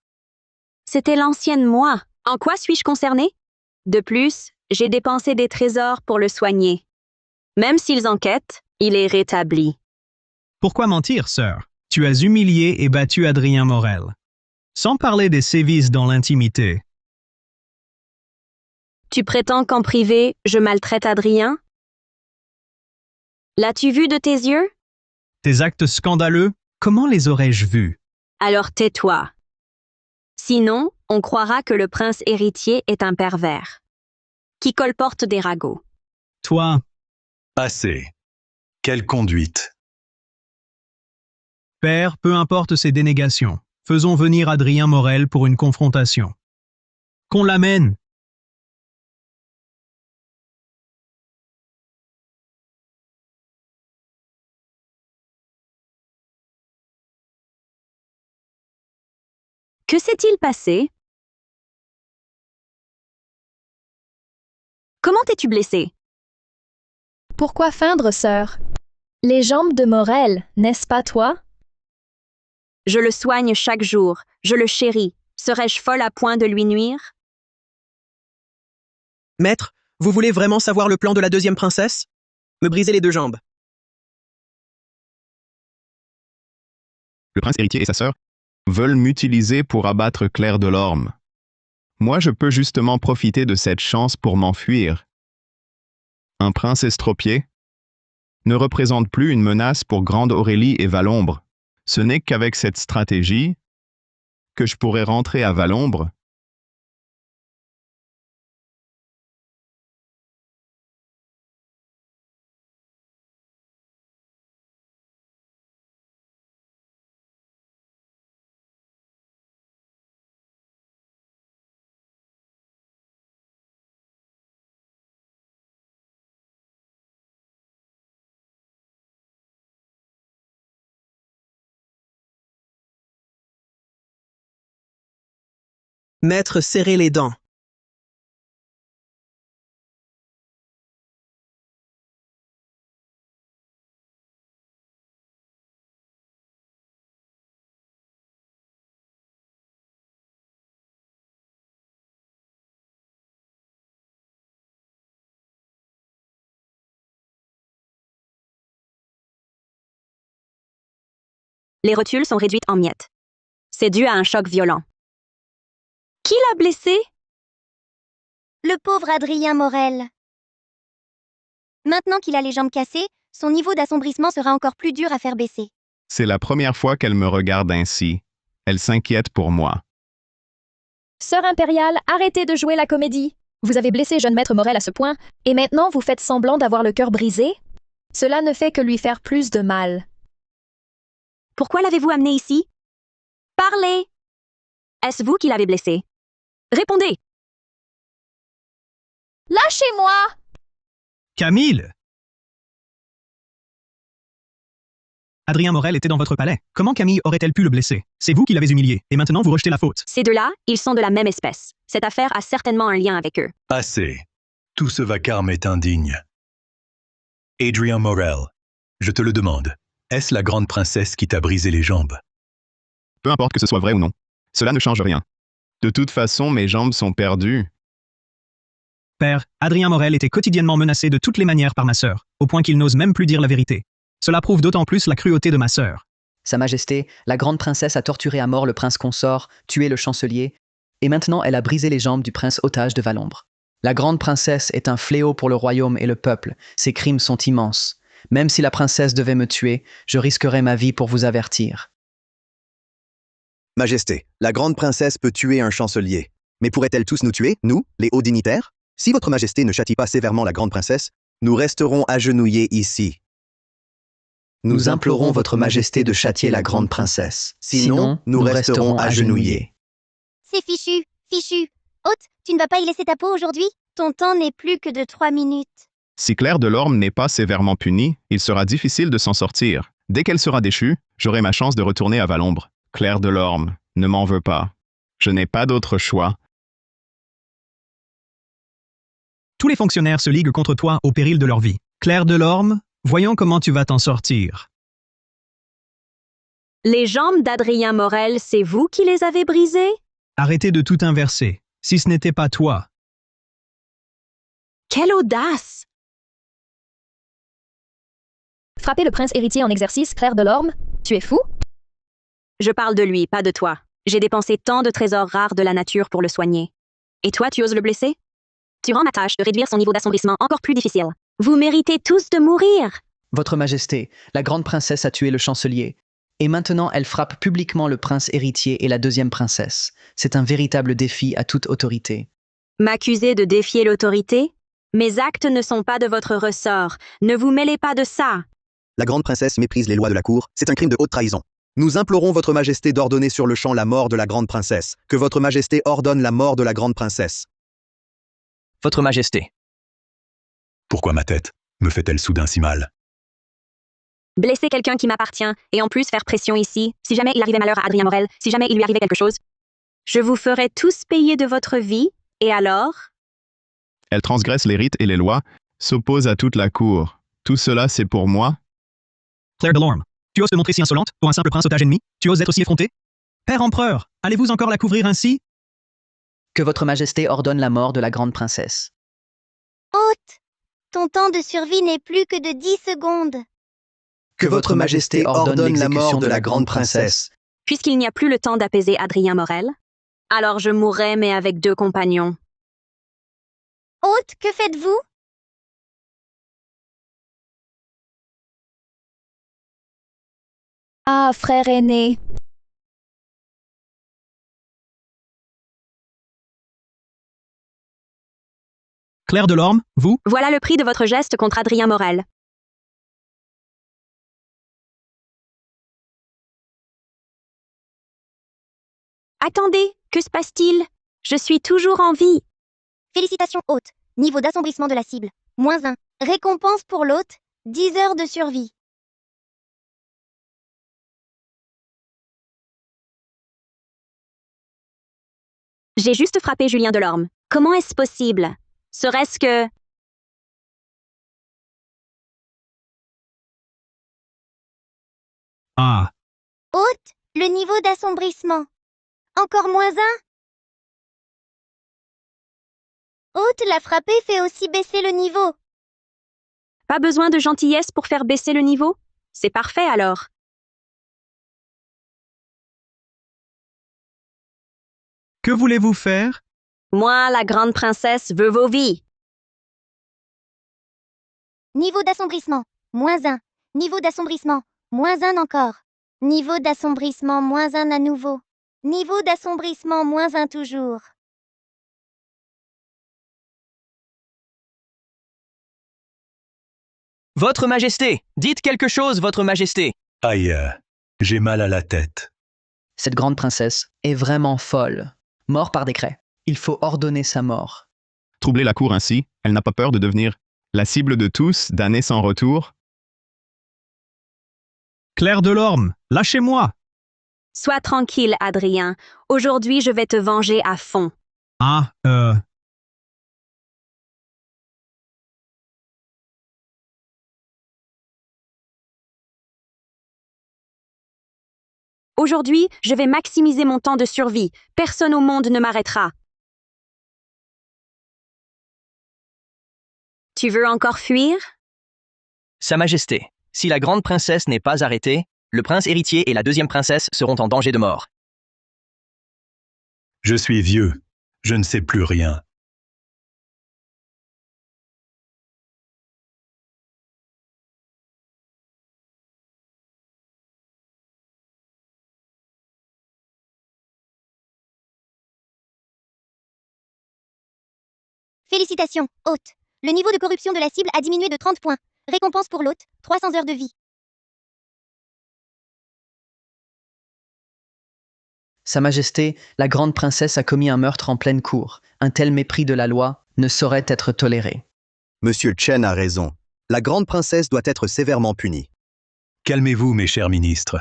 C'était l'ancienne moi. En quoi suis-je concernée? De plus, j'ai dépensé des trésors pour le soigner. Même s'ils enquêtent, il est rétabli. Pourquoi mentir, sœur? Tu as humilié et battu Adrien Morel. Sans parler des sévices dans l'intimité. Tu prétends qu'en privé, je maltraite Adrien? L'as-tu vu de tes yeux? Tes actes scandaleux, comment les aurais-je vus? Alors tais-toi. Sinon, on croira que le prince héritier est un pervers, qui colporte des ragots. Toi, Assez. Quelle conduite? Père, peu importe ses dénégations. Faisons venir Adrien Morel pour une confrontation. Qu'on l'amène. Que s'est-il passé? Comment t'es-tu blessée? Pourquoi feindre, sœur? Les jambes de Morel, n'est-ce pas toi? Je le soigne chaque jour, je le chéris. Serais-je folle à point de lui nuire? Maître, vous voulez vraiment savoir le plan de la deuxième princesse? Me briser les deux jambes. Le prince héritier et sa sœur veulent m'utiliser pour abattre Claire Delorme. Moi, je peux justement profiter de cette chance pour m'enfuir. Un prince estropié ne représente plus une menace pour Grande Aurélie et Valombre. Ce n'est qu'avec cette stratégie que je pourrais rentrer à Valombre. Maître, serrez les dents. Les rotules sont réduites en miettes. C'est dû à un choc violent. Qui l'a blessé? Le pauvre Adrien Morel. Maintenant qu'il a les jambes cassées, son niveau d'assombrissement sera encore plus dur à faire baisser. C'est la première fois qu'elle me regarde ainsi. Elle s'inquiète pour moi. Sœur impériale, arrêtez de jouer la comédie. Vous avez blessé jeune maître Morel à ce point, et maintenant vous faites semblant d'avoir le cœur brisé? Cela ne fait que lui faire plus de mal. Pourquoi l'avez-vous amené ici? Parlez! Est-ce vous qui l'avez blessé? Répondez! Lâchez-moi! Camille! Adrien Morel était dans votre palais. Comment Camille aurait-elle pu le blesser? C'est vous qui l'avez humilié, et maintenant vous rejetez la faute. Ces deux-là, ils sont de la même espèce. Cette affaire a certainement un lien avec eux. Assez. Tout ce vacarme est indigne. Adrien Morel, je te le demande. Est-ce la grande princesse qui t'a brisé les jambes? Peu importe que ce soit vrai ou non. Cela ne change rien. De toute façon, mes jambes sont perdues. Père, Adrien Morel était quotidiennement menacé de toutes les manières par ma sœur, au point qu'il n'ose même plus dire la vérité. Cela prouve d'autant plus la cruauté de ma sœur. Sa Majesté, la grande princesse a torturé à mort le prince consort, tué le chancelier, et maintenant elle a brisé les jambes du prince otage de Valombre. La grande princesse est un fléau pour le royaume et le peuple. Ses crimes sont immenses. Même si la princesse devait me tuer, je risquerais ma vie pour vous avertir. Majesté, la grande princesse peut tuer un chancelier. Mais pourrait-elle tous nous tuer, nous, les hauts dignitaires? Si votre Majesté ne châtie pas sévèrement la grande princesse, nous resterons agenouillés ici. Nous implorons votre Majesté de châtier la grande princesse. Sinon, nous resterons agenouillés. C'est fichu, fichu. Hôte, tu ne vas pas y laisser ta peau aujourd'hui? Ton temps n'est plus que de 3 minutes. Si Claire Delorme n'est pas sévèrement punie, il sera difficile de s'en sortir. Dès qu'elle sera déchue, j'aurai ma chance de retourner à Valombre. Claire Delorme, ne m'en veux pas. Je n'ai pas d'autre choix. Tous les fonctionnaires se liguent contre toi au péril de leur vie. Claire Delorme, voyons comment tu vas t'en sortir. Les jambes d'Adrien Morel, c'est vous qui les avez brisées? Arrêtez de tout inverser. Si ce n'était pas toi. Quelle audace! Frapper le prince héritier en exercice, Claire Delorme? Tu es fou? Je parle de lui, pas de toi. J'ai dépensé tant de trésors rares de la nature pour le soigner. Et toi, tu oses le blesser? Tu rends ma tâche de réduire son niveau d'assombrissement encore plus difficile. Vous méritez tous de mourir! Votre Majesté, la grande princesse a tué le chancelier. Et maintenant, elle frappe publiquement le prince héritier et la deuxième princesse. C'est un véritable défi à toute autorité. M'accuser de défier l'autorité? Mes actes ne sont pas de votre ressort. Ne vous mêlez pas de ça. La grande princesse méprise les lois de la cour. C'est un crime de haute trahison. Nous implorons votre Majesté d'ordonner sur le champ la mort de la grande princesse. Que votre Majesté ordonne la mort de la grande princesse. Votre Majesté. Pourquoi ma tête me fait-elle soudain si mal? Blesser quelqu'un qui m'appartient et en plus faire pression ici, si jamais il arrivait malheur à Adrien Morel, si jamais il lui arrivait quelque chose. Je vous ferai tous payer de votre vie, et alors? Elle transgresse les rites et les lois, s'oppose à toute la cour. Tout cela, c'est pour moi? Claire Delorme, tu oses te montrer si insolente pour un simple prince otage ennemi? Tu oses être aussi effronté? Père empereur, allez-vous encore la couvrir ainsi? Que votre Majesté ordonne la mort de la grande princesse. Hôte, ton temps de survie n'est plus que de 10 secondes. Que votre Majesté ordonne la mort de la grande princesse. Puisqu'il n'y a plus le temps d'apaiser Adrien Morel, alors je mourrai mais avec 2 compagnons. Hôte, que faites-vous? Ah, frère aîné. Claire Delorme, vous? Voilà le prix de votre geste contre Adrien Morel. Attendez, que se passe-t-il? Je suis toujours en vie. Félicitations, hôte. Niveau d'assombrissement de la cible. -1. Récompense pour l'hôte. 10 heures de survie. J'ai juste frappé Julien Delorme. Comment est-ce possible? Serait-ce que... Ah, Hôte, le niveau d'assombrissement. Encore -1. Hôte, la frapper fait aussi baisser le niveau. Pas besoin de gentillesse pour faire baisser le niveau? C'est parfait alors. que voulez-vous faire? Moi, la grande princesse, veux vos vies. Niveau d'assombrissement. -1. Niveau d'assombrissement. -1 encore. Niveau d'assombrissement -1 à nouveau. Niveau d'assombrissement -1 toujours. Votre Majesté, dites quelque chose, Votre Majesté. Aïe, J'ai mal à la tête. Cette grande princesse est vraiment folle. Mort par décret. Il faut ordonner sa mort. Troubler la cour ainsi, elle n'a pas peur de devenir la cible de tous, damnée sans retour. Claire Delorme, lâchez-moi! Sois tranquille, Adrien. Aujourd'hui, je vais te venger à fond. Ah, Aujourd'hui, je vais maximiser mon temps de survie. Personne au monde ne m'arrêtera. Tu veux encore fuir? Sa Majesté, si la grande princesse n'est pas arrêtée, le prince héritier et la deuxième princesse seront en danger de mort. Je suis vieux. Je ne sais plus rien. Félicitations, hôte. Le niveau de corruption de la cible a diminué de 30 points. Récompense pour l'hôte, 300 heures de vie. Sa Majesté, la grande princesse a commis un meurtre en pleine cour. Un tel mépris de la loi ne saurait être toléré. Monsieur Chen a raison. La grande princesse doit être sévèrement punie. Calmez-vous, mes chers ministres.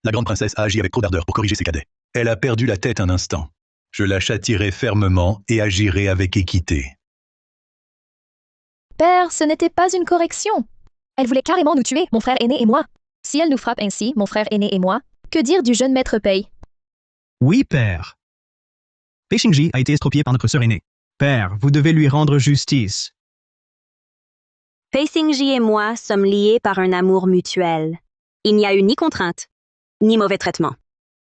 La grande princesse a agi avec trop d'ardeur pour corriger ses cadets. Elle a perdu la tête un instant. Je la châtierai fermement et agirai avec équité. Père, ce n'était pas une correction. Elle voulait carrément nous tuer, mon frère aîné et moi. Si elle nous frappe ainsi, mon frère aîné et moi, que dire du jeune maître Pei? oui, père. Pei Xingji a été estropié par notre sœur aînée. Père, vous devez lui rendre justice. Pei Xingji et moi sommes liés par un amour mutuel. Il n'y a eu ni contrainte, ni mauvais traitement.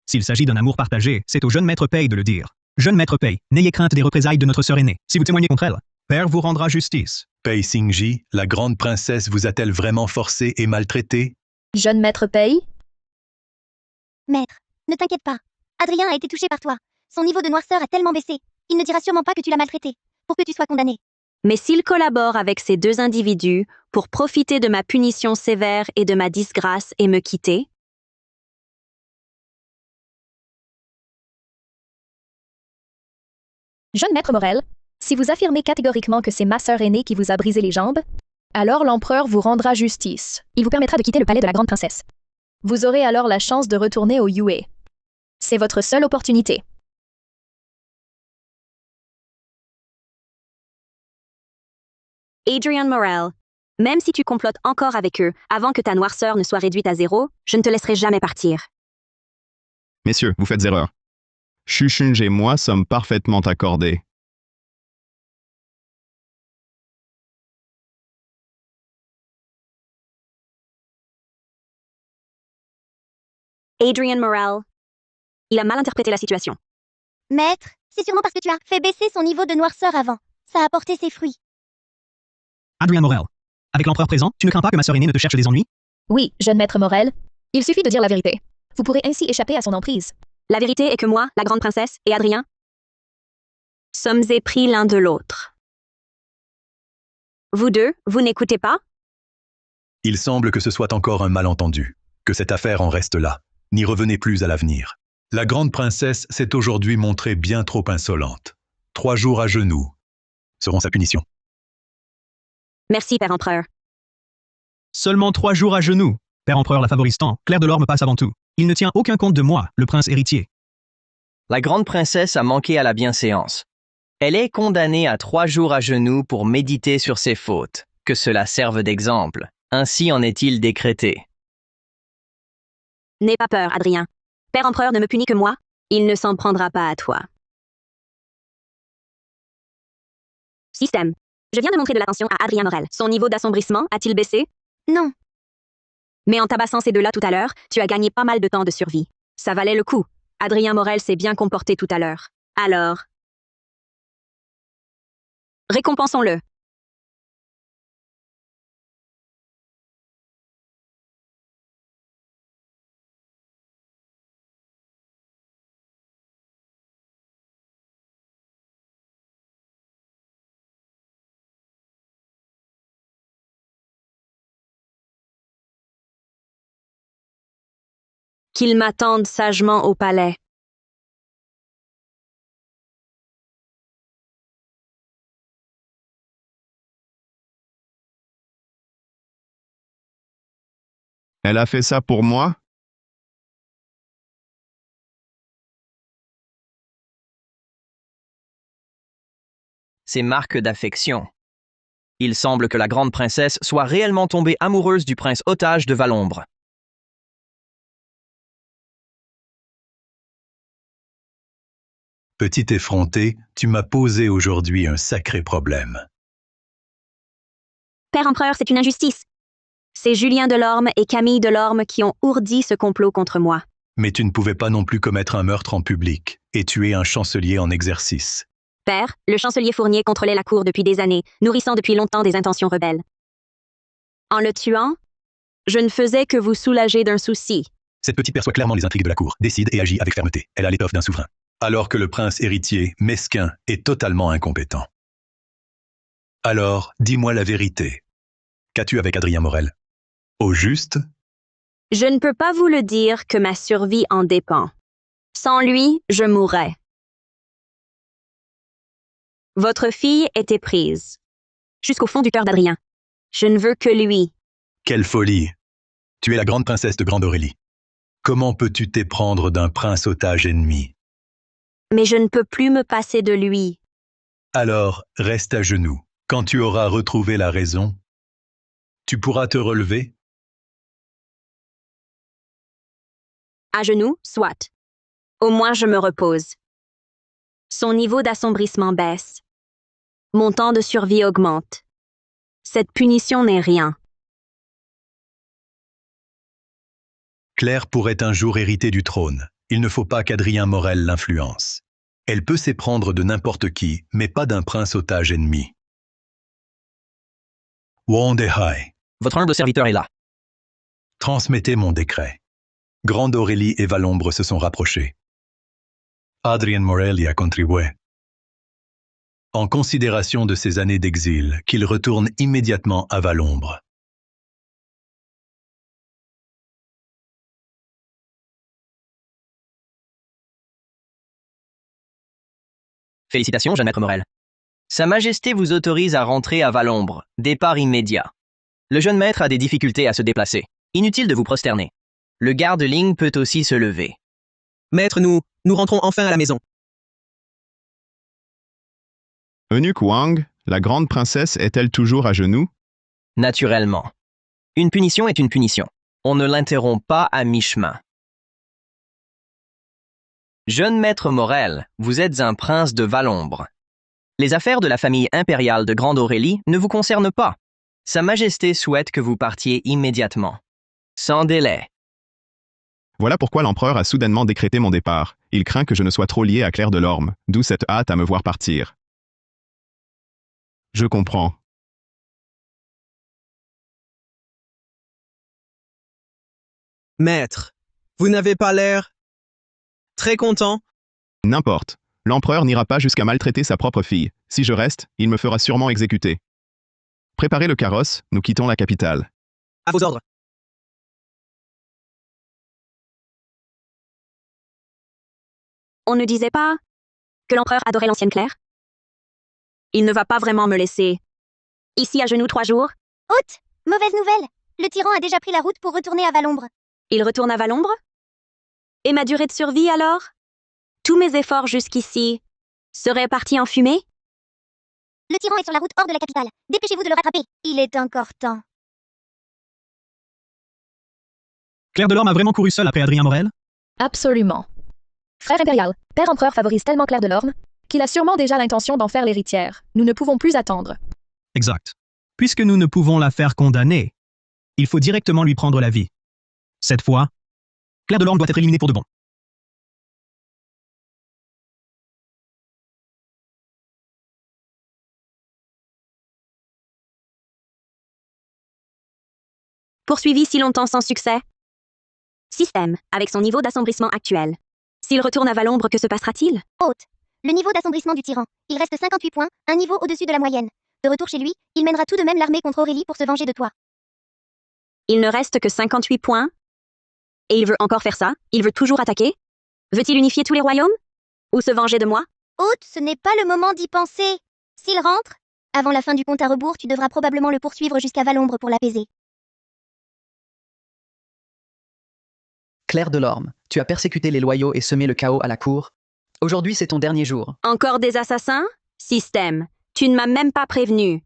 S'il s'agit d'un amour partagé, c'est au jeune maître Pei de le dire. Jeune maître Pei, n'ayez crainte des représailles de notre sœur aînée. Si vous témoignez contre elle, Père vous rendra justice. Pei Xingji, la grande princesse vous a-t-elle vraiment forcé et maltraité? Jeune maître Pei? Maître, ne t'inquiète pas. Adrien a été touché par toi. Son niveau de noirceur a tellement baissé. Il ne dira sûrement pas que tu l'as maltraité, pour que tu sois condamné. Mais s'il collabore avec ces deux individus pour profiter de ma punition sévère et de ma disgrâce et me quitter, Jeune maître Morel, si vous affirmez catégoriquement que c'est ma sœur aînée qui vous a brisé les jambes, alors l'empereur vous rendra justice. Il vous permettra de quitter le palais de la grande princesse. Vous aurez alors la chance de retourner au Yue. C'est votre seule opportunité. Adrian Morel, même si tu complotes encore avec eux avant que ta noirceur ne soit réduite à zéro, je ne te laisserai jamais partir. Messieurs, vous faites erreur. Xu Shunj et moi sommes parfaitement accordés. Adrian Morel, il a mal interprété la situation. Maître, c'est sûrement parce que tu as fait baisser son niveau de noirceur avant. Ça a porté ses fruits. Adrien Morel, avec l'empereur présent, tu ne crains pas que ma sœur aînée ne te cherche des ennuis? Oui, jeune maître Morel, il suffit de dire la vérité. Vous pourrez ainsi échapper à son emprise. La vérité est que moi, la grande princesse, et Adrien sommes épris l'un de l'autre. Vous deux, vous n'écoutez pas? Il semble que ce soit encore un malentendu, que cette affaire en reste là. N'y revenez plus à l'avenir. La grande princesse s'est aujourd'hui montrée bien trop insolente. 3 jours à genoux seront sa punition. Merci, Père Empereur. Seulement 3 jours à genoux. Père empereur la favoristant, Claire Delorme passe avant tout. Il ne tient aucun compte de moi, le prince héritier. La grande princesse a manqué à la bienséance. Elle est condamnée à 3 jours à genoux pour méditer sur ses fautes. Que cela serve d'exemple. Ainsi en est-il décrété. N'aie pas peur, Adrien. Père Empereur ne me punit que moi. Il ne s'en prendra pas à toi. Système. Je viens de montrer de l'attention à Adrien Morel. Son niveau d'assombrissement a-t-il baissé? Non. Mais en tabassant ces deux-là tout à l'heure, tu as gagné pas mal de temps de survie. Ça valait le coup. Adrien Morel s'est bien comporté tout à l'heure. Alors, récompensons-le. Qu'il m'attende sagement au palais. Elle a fait ça pour moi? Ces marques d'affection. Il semble que la grande princesse soit réellement tombée amoureuse du prince otage de Valombre. Petit effronté, tu m'as posé aujourd'hui un sacré problème. Père empereur, c'est une injustice. C'est Julien Delorme et Camille Delorme qui ont ourdi ce complot contre moi. Mais tu ne pouvais pas non plus commettre un meurtre en public et tuer un chancelier en exercice. Père, le chancelier Fournier contrôlait la cour depuis des années, nourrissant depuis longtemps des intentions rebelles. En le tuant, je ne faisais que vous soulager d'un souci. Cette petite perçoit clairement les intrigues de la cour, décide et agit avec fermeté. Elle a l'étoffe d'un souverain. Alors que le prince héritier, mesquin, est totalement incompétent. Alors, dis-moi la vérité. Qu'as-tu avec Adrien Morel? Au juste? Je ne peux pas vous le dire que ma survie en dépend. Sans lui, je mourrais. Votre fille était prise. Jusqu'au fond du cœur d'Adrien. Je ne veux que lui. Quelle folie! Tu es la grande princesse de Grande Aurélie. Comment peux-tu t'éprendre d'un prince otage ennemi? Mais je ne peux plus me passer de lui. Alors, reste à genoux. Quand tu auras retrouvé la raison, tu pourras te relever? À genoux, soit. Au moins je me repose. Son niveau d'assombrissement baisse. Mon temps de survie augmente. Cette punition n'est rien. Claire pourrait un jour hériter du trône. Il ne faut pas qu'Adrien Morel l'influence. Elle peut s'éprendre de n'importe qui, mais pas d'un prince otage ennemi. Wandehai, Votre humble serviteur est là. transmettez mon décret. Grande Aurélie et Valombre se sont rapprochés. Adrien Morel y a contribué. En considération de ses années d'exil, qu'il retourne immédiatement à Valombre. Félicitations, jeune maître Morel. Sa Majesté vous autorise à rentrer à Valombre. Départ immédiat. Le jeune maître a des difficultés à se déplacer. Inutile de vous prosterner. Le garde-ligne peut aussi se lever. Maître, nous rentrons enfin à la maison. Eunuque Wang, la grande princesse est-elle toujours à genoux? Naturellement. Une punition est une punition. On ne l'interrompt pas à mi-chemin. Jeune maître Morel, vous êtes un prince de Valombre. Les affaires de la famille impériale de Grande Aurélie ne vous concernent pas. Sa Majesté souhaite que vous partiez immédiatement. Sans délai. Voilà pourquoi l'empereur a soudainement décrété mon départ. Il craint que je ne sois trop lié à Claire Delorme, d'où cette hâte à me voir partir. Je comprends. Maître, vous n'avez pas l'air très content? N'importe. L'empereur n'ira pas jusqu'à maltraiter sa propre fille. Si je reste, il me fera sûrement exécuter. Préparez le carrosse, nous quittons la capitale. À vos ordres. On ne disait pas que l'empereur adorait l'ancienne Claire? Il ne va pas vraiment me laisser ici à genoux 3 jours. Hôte, mauvaise nouvelle. Le tyran a déjà pris la route pour retourner à Valombre. Il retourne à Valombre? Et ma durée de survie alors? Tous mes efforts jusqu'ici seraient partis en fumée? Le tyran est sur la route hors de la capitale. Dépêchez-vous de le rattraper. Il est encore temps. Claire Delorme a vraiment couru seule après Adrien Morel? Absolument. Frère impérial, Père empereur favorise tellement Claire Delorme qu'il a sûrement déjà l'intention d'en faire l'héritière. Nous ne pouvons plus attendre. Exact. Puisque nous ne pouvons la faire condamner, il faut directement lui prendre la vie. Cette fois, Claire Delorme doit être éliminée pour de bon. Poursuivi si longtemps sans succès? Système, avec son niveau d'assombrissement actuel. S'il retourne à Valombre, que se passera-t-il? Hôte, le niveau d'assombrissement du tyran. Il reste 58 points, un niveau au-dessus de la moyenne. De retour chez lui, il mènera tout de même l'armée contre Aurélie pour se venger de toi. Il ne reste que 58 points? Et il veut encore faire ça? Il veut toujours attaquer? Veut-il unifier tous les royaumes? Ou se venger de moi? Hôte, ce n'est pas le moment d'y penser. S'il rentre, avant la fin du compte à rebours, tu devras probablement le poursuivre jusqu'à Valombre pour l'apaiser. Claire Delorme, tu as persécuté les loyaux et semé le chaos à la cour. Aujourd'hui, c'est ton dernier jour. Encore des assassins? Système, tu ne m'as même pas prévenu.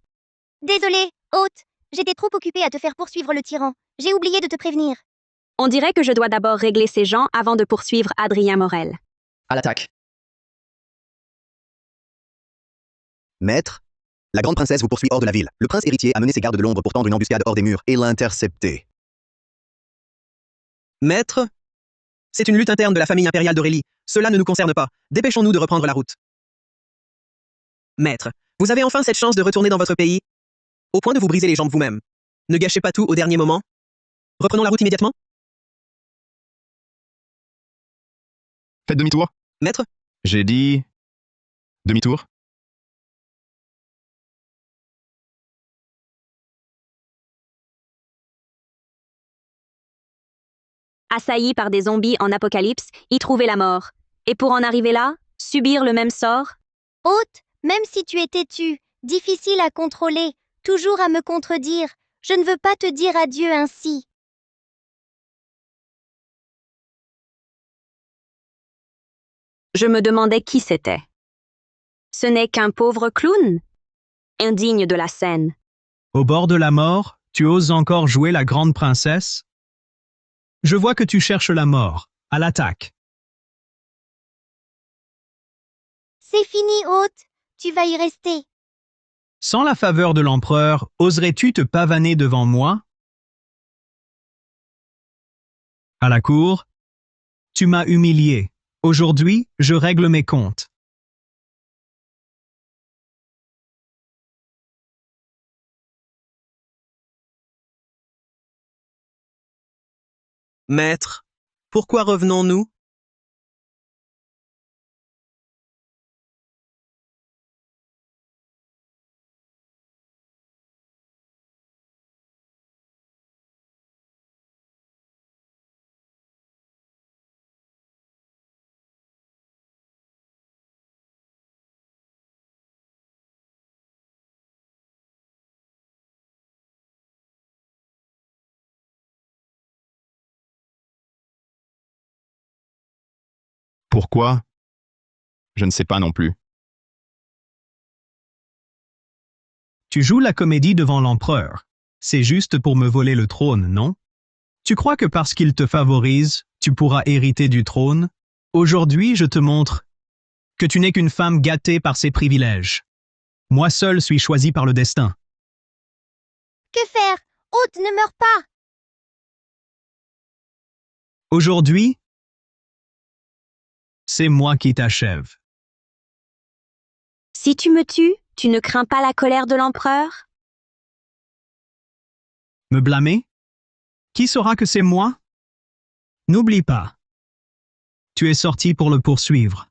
Désolée, Hôte, j'étais trop occupée à te faire poursuivre le tyran. J'ai oublié de te prévenir. On dirait que je dois d'abord régler ces gens avant de poursuivre Adrien Morel. À l'attaque. Maître, la grande princesse vous poursuit hors de la ville. Le prince héritier a mené ses gardes de l'ombre pour tendre une embuscade hors des murs et l'intercepter. Maître, c'est une lutte interne de la famille impériale d'Aurélie. Cela ne nous concerne pas. Dépêchons-nous de reprendre la route. Maître, vous avez enfin cette chance de retourner dans votre pays, au point de vous briser les jambes vous-même. Ne gâchez pas tout au dernier moment. Reprenons la route immédiatement. Faites demi-tour. Maître, J'ai dit... demi-tour. Assailli par des zombies en apocalypse, y trouver la mort. Et pour en arriver là, subir le même sort? Hôte, même si tu es têtu, difficile à contrôler, toujours à me contredire, je ne veux pas te dire adieu ainsi. Je me demandais qui c'était. Ce n'est qu'un pauvre clown? Indigne de la scène. Au bord de la mort, tu oses encore jouer la grande princesse? Je vois que tu cherches la mort. À l'attaque. C'est fini, Hôte, tu vas y rester. Sans la faveur de l'empereur, oserais-tu te pavaner devant moi? À la cour, tu m'as humilié. Aujourd'hui, je règle mes comptes. maître, pourquoi revenons-nous? Pourquoi? Je ne sais pas non plus. Tu joues la comédie devant l'empereur. C'est juste pour me voler le trône, non? Tu crois que parce qu'il te favorise, tu pourras hériter du trône? Aujourd'hui, je te montre que tu n'es qu'une femme gâtée par ses privilèges. Moi seul suis choisi par le destin. Que faire? Hôte, ne meurs pas! Aujourd'hui, c'est moi qui t'achève. Si tu me tues, tu ne crains pas la colère de l'empereur? Me blâmer? Qui saura que c'est moi? N'oublie pas. Tu es sorti pour le poursuivre.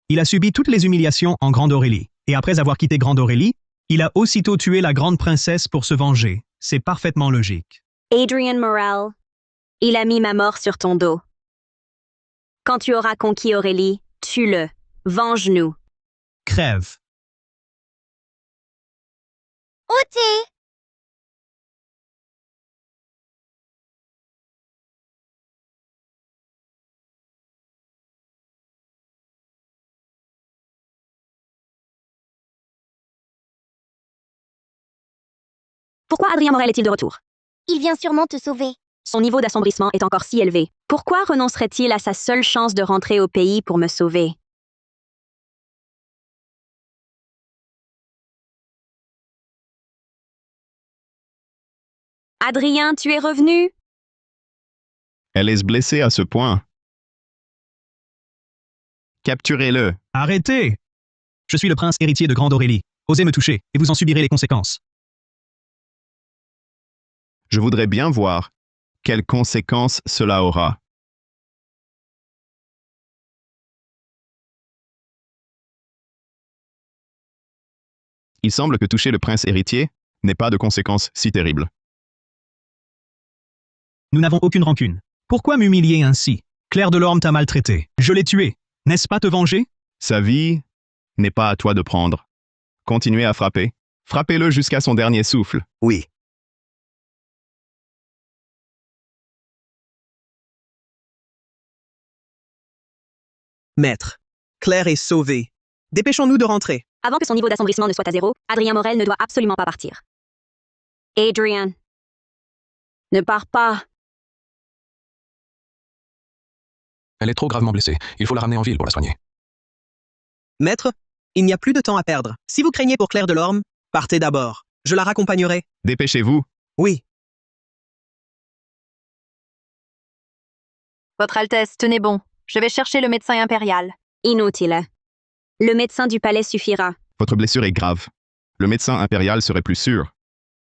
Il a subi toutes les humiliations en Grande Aurélie, et après avoir quitté Grande Aurélie, il a aussitôt tué la grande princesse pour se venger. C'est parfaitement logique. Adrien Morel, il a mis ma mort sur ton dos. Quand tu auras conquis Aurélie, tue-le. Venge-nous. Crève. Ôtez! Pourquoi Adrien Morel est-il de retour? Il vient sûrement te sauver. Son niveau d'assombrissement est encore si élevé. Pourquoi renoncerait-il à sa seule chance de rentrer au pays pour me sauver? Adrien, tu es revenu? Elle est blessée à ce point. Capturez-le. Arrêtez! Je suis le prince héritier de Grande Aurélie. Osez me toucher, et vous en subirez les conséquences. Je voudrais bien voir quelles conséquences cela aura. Il semble que toucher le prince héritier n'ait pas de conséquences si terribles. Nous n'avons aucune rancune. Pourquoi m'humilier ainsi? Claire Delorme t'a maltraité. Je l'ai tué. N'est-ce pas te venger? Sa vie n'est pas à toi de prendre. Continuez à frapper. Frappez-le jusqu'à son dernier souffle. Oui. Maître, Claire est sauvée. Dépêchons-nous de rentrer. Avant que son niveau d'assombrissement ne soit à 0, Adrien Morel ne doit absolument pas partir. Adrien. Ne pars pas. Elle est trop gravement blessée. Il faut la ramener en ville pour la soigner. Maître, il n'y a plus de temps à perdre. Si vous craignez pour Claire Delorme, partez d'abord. Je la raccompagnerai. Dépêchez-vous. Oui. Votre Altesse, tenez bon. Je vais chercher le médecin impérial. Inutile. Le médecin du palais suffira. Votre blessure est grave. Le médecin impérial serait plus sûr.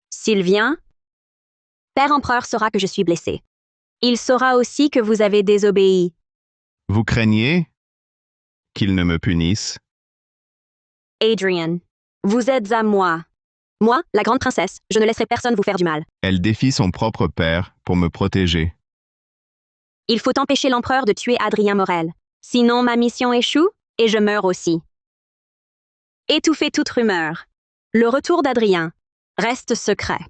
S'il vient, Père Empereur saura que je suis blessé. Il saura aussi que vous avez désobéi. Vous craignez qu'il ne me punisse? Adrien, vous êtes à moi. Moi, la grande princesse, je ne laisserai personne vous faire du mal. Elle défie son propre père pour me protéger. Il faut empêcher l'empereur de tuer Adrien Morel. Sinon, ma mission échoue et je meurs aussi. Étouffez toute rumeur. Le retour d'Adrien reste secret.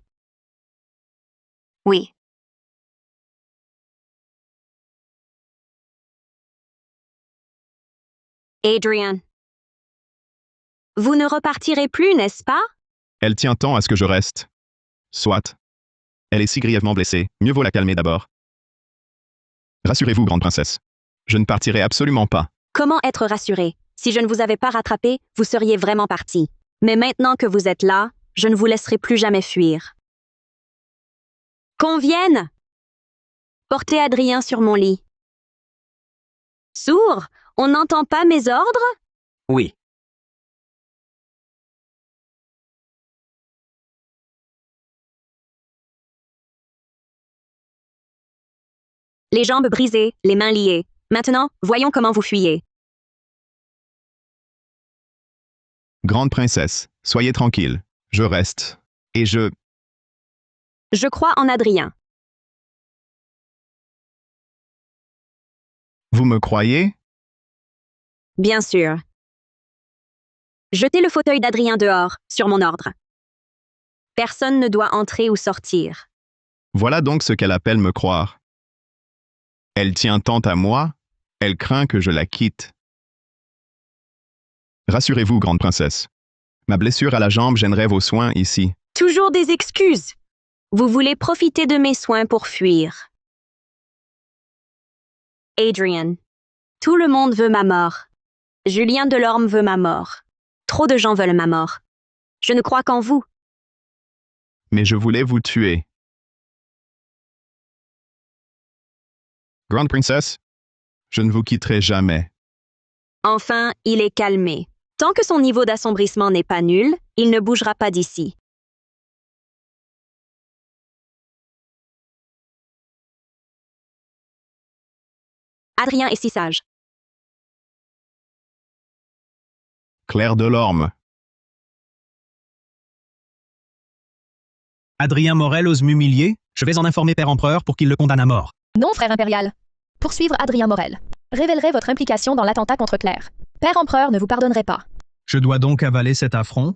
Oui. Adrien. Vous ne repartirez plus, n'est-ce pas? Elle tient tant à ce que je reste. Soit. Elle est si grièvement blessée, mieux vaut la calmer d'abord. Rassurez-vous, grande princesse. Je ne partirai absolument pas. Comment être rassuré? Si je ne vous avais pas rattrapé, vous seriez vraiment parti. Mais maintenant que vous êtes là, je ne vous laisserai plus jamais fuir. Qu'on vienne! Portez Adrien sur mon lit. Sourd, on n'entend pas mes ordres? Oui. Les jambes brisées, les mains liées. Maintenant, voyons comment vous fuyez. Grande princesse, soyez tranquille. Je reste. Et je... Je crois en Adrien. Vous me croyez? Bien sûr. Jetez le fauteuil d'Adrien dehors, sur mon ordre. Personne ne doit entrer ou sortir. Voilà donc ce qu'elle appelle me croire. Elle tient tant à moi, elle craint que je la quitte. Rassurez-vous, grande princesse. Ma blessure à la jambe gênerait vos soins ici. Toujours des excuses. Vous voulez profiter de mes soins pour fuir. Adrien. Tout le monde veut ma mort. Julien Delorme veut ma mort. Trop de gens veulent ma mort. Je ne crois qu'en vous. Mais je voulais vous tuer. Grande princesse, je ne vous quitterai jamais. Enfin, il est calmé. Tant que son niveau d'assombrissement n'est pas nul, il ne bougera pas d'ici. Adrien est si sage. Claire Delorme. Adrien Morel ose m'humilier? Je vais en informer Père Empereur pour qu'il le condamne à mort. Non, frère impérial. Poursuivre Adrien Morel révélerait votre implication dans l'attentat contre Claire. Père Empereur ne vous pardonnerait pas. Je dois donc avaler cet affront?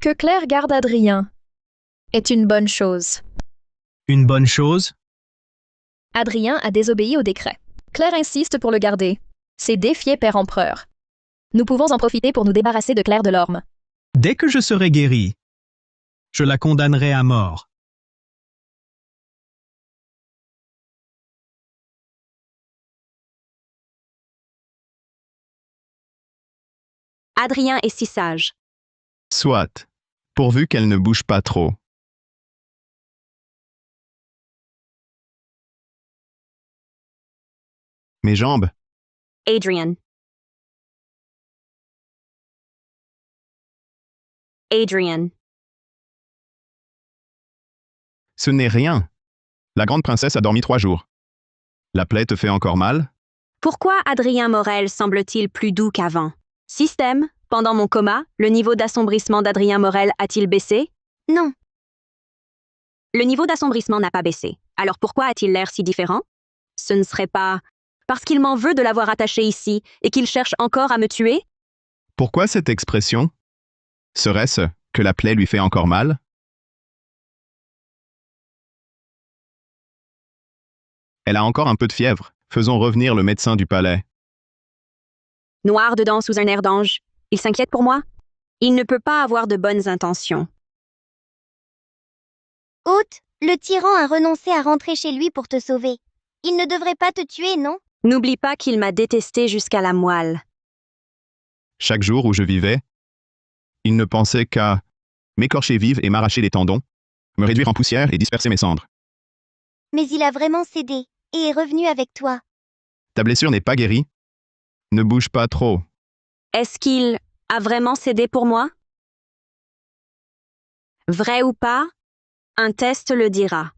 Que Claire garde Adrien est une bonne chose. Une bonne chose? Adrien a désobéi au décret. Claire insiste pour le garder. C'est défier Père Empereur. Nous pouvons en profiter pour nous débarrasser de Claire Delorme. Dès que je serai guéri, je la condamnerai à mort. Adrien est si sage. Soit, pourvu qu'elle ne bouge pas trop. Mes jambes, Adrien. Adrien. ce n'est rien. La grande princesse a dormi 3 jours. La plaie te fait encore mal? Pourquoi Adrien Morel semble-t-il plus doux qu'avant? Système, pendant mon coma, le niveau d'assombrissement d'Adrien Morel a-t-il baissé? Non. Le niveau d'assombrissement n'a pas baissé. Alors pourquoi a-t-il l'air si différent? Ce ne serait pas parce qu'il m'en veut de l'avoir attaché ici et qu'il cherche encore à me tuer? Pourquoi cette expression? Serait-ce que la plaie lui fait encore mal? Elle a encore un peu de fièvre. Faisons revenir le médecin du palais. Noir dedans sous un air d'ange. Il s'inquiète pour moi? Il ne peut pas avoir de bonnes intentions. Hôte, le tyran a renoncé à rentrer chez lui pour te sauver. Il ne devrait pas te tuer, non? N'oublie pas qu'il m'a détesté jusqu'à la moelle. Chaque jour où je vivais, il ne pensait qu'à m'écorcher vive et m'arracher les tendons, me réduire en poussière et disperser mes cendres. Mais il a vraiment cédé et est revenu avec toi. Ta blessure n'est pas guérie. Ne bouge pas trop. Est-ce qu'il a vraiment cédé pour moi? Vrai ou pas? Un test le dira.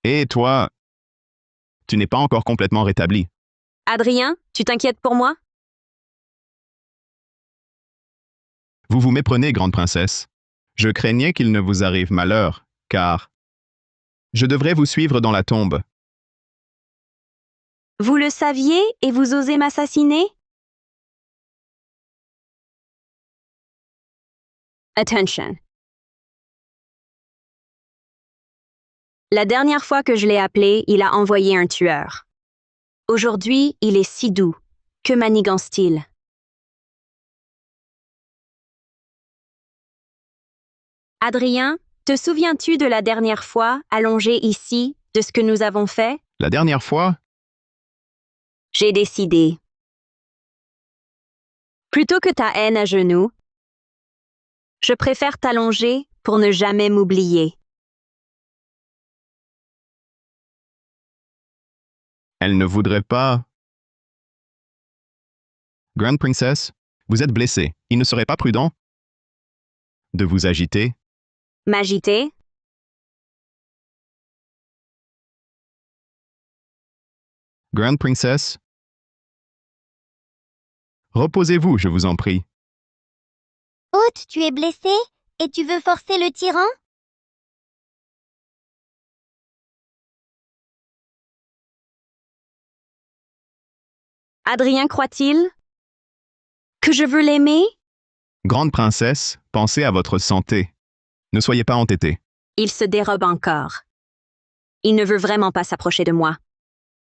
Et toi, tu n'es pas encore complètement rétabli. Adrien, tu t'inquiètes pour moi? Vous vous méprenez, grande princesse. Je craignais qu'il ne vous arrive malheur, car je devrais vous suivre dans la tombe. Vous le saviez et vous osez m'assassiner? Attention. La dernière fois que je l'ai appelé, il a envoyé un tueur. Aujourd'hui, il est si doux. Que manigance-t-il? Adrien, te souviens-tu de la dernière fois, allongé ici, de ce que nous avons fait? La dernière fois, J'ai décidé. Plutôt que ta haine à genoux, je préfère t'allonger pour ne jamais m'oublier. elle ne voudrait pas... Grande princesse, vous êtes blessée. Il ne serait pas prudent de vous agiter. M'agiter? Grande princesse, reposez-vous, je vous en prie. Hôte, tu es blessé et tu veux forcer le tyran? Adrien croit-il que je veux l'aimer? Grande princesse, pensez à votre santé. Ne soyez pas entêtée. Il se dérobe encore. Il ne veut vraiment pas s'approcher de moi.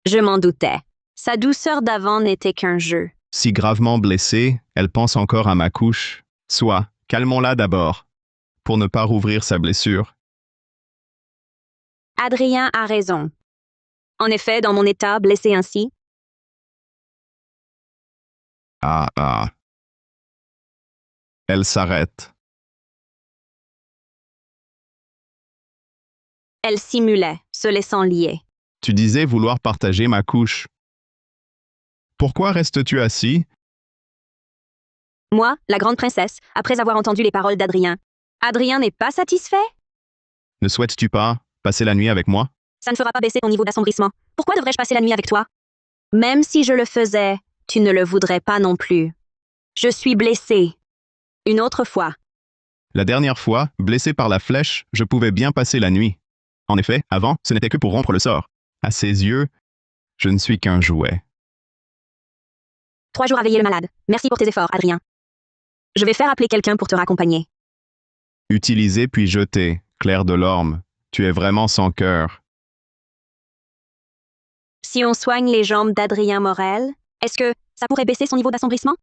Je m'en doutais. Sa douceur d'avant n'était qu'un jeu. Si gravement blessée, elle pense encore à ma couche. Soit, calmons-la d'abord, pour ne pas rouvrir sa blessure. Adrien a raison. En effet, dans mon état, blessé ainsi, Ah. Elle s'arrête. elle simulait, se laissant lier. Tu disais vouloir partager ma couche. Pourquoi restes-tu assis? Moi, la grande princesse, après avoir entendu les paroles d'Adrien. Adrien n'est pas satisfait? Ne souhaites-tu pas passer la nuit avec moi? Ça ne fera pas baisser ton niveau d'assombrissement. Pourquoi devrais-je passer la nuit avec toi? Même si je le faisais, tu ne le voudrais pas non plus. Je suis blessée. Une autre fois. La dernière fois, blessé par la flèche, je pouvais bien passer la nuit. En effet, avant, ce n'était que pour rompre le sort. À ses yeux, je ne suis qu'un jouet. 3 jours à veiller le malade. Merci pour tes efforts, Adrien. Je vais faire appeler quelqu'un pour te raccompagner. Utilisé puis jeté, Claire Delorme, tu es vraiment sans cœur. Si on soigne les jambes d'Adrien Morel, est-ce que ça pourrait baisser son niveau d'assombrissement?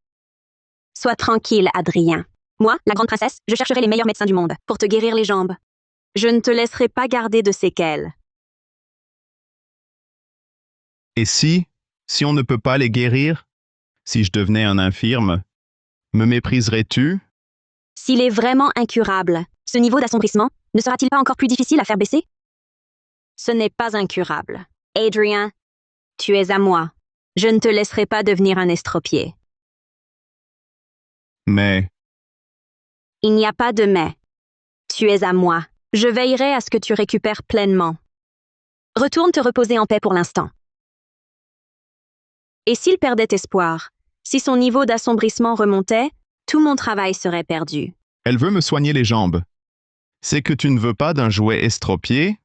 Sois tranquille, Adrien. Moi, la grande princesse, je chercherai les meilleurs médecins du monde pour te guérir les jambes. Je ne te laisserai pas garder de séquelles. Et si on ne peut pas les guérir? Si je devenais un infirme, me mépriserais-tu? S'il est vraiment incurable, ce niveau d'assombrissement ne sera-t-il pas encore plus difficile à faire baisser? Ce n'est pas incurable. Adrien, tu es à moi. Je ne te laisserai pas devenir un estropié. Mais Il n'y a pas de mais. Tu es à moi. Je veillerai à ce que tu récupères pleinement. Retourne te reposer en paix pour l'instant. Et s'il perdait espoir, si son niveau d'assombrissement remontait, tout mon travail serait perdu. Elle veut me soigner les jambes. C'est que tu ne veux pas d'un jouet estropié?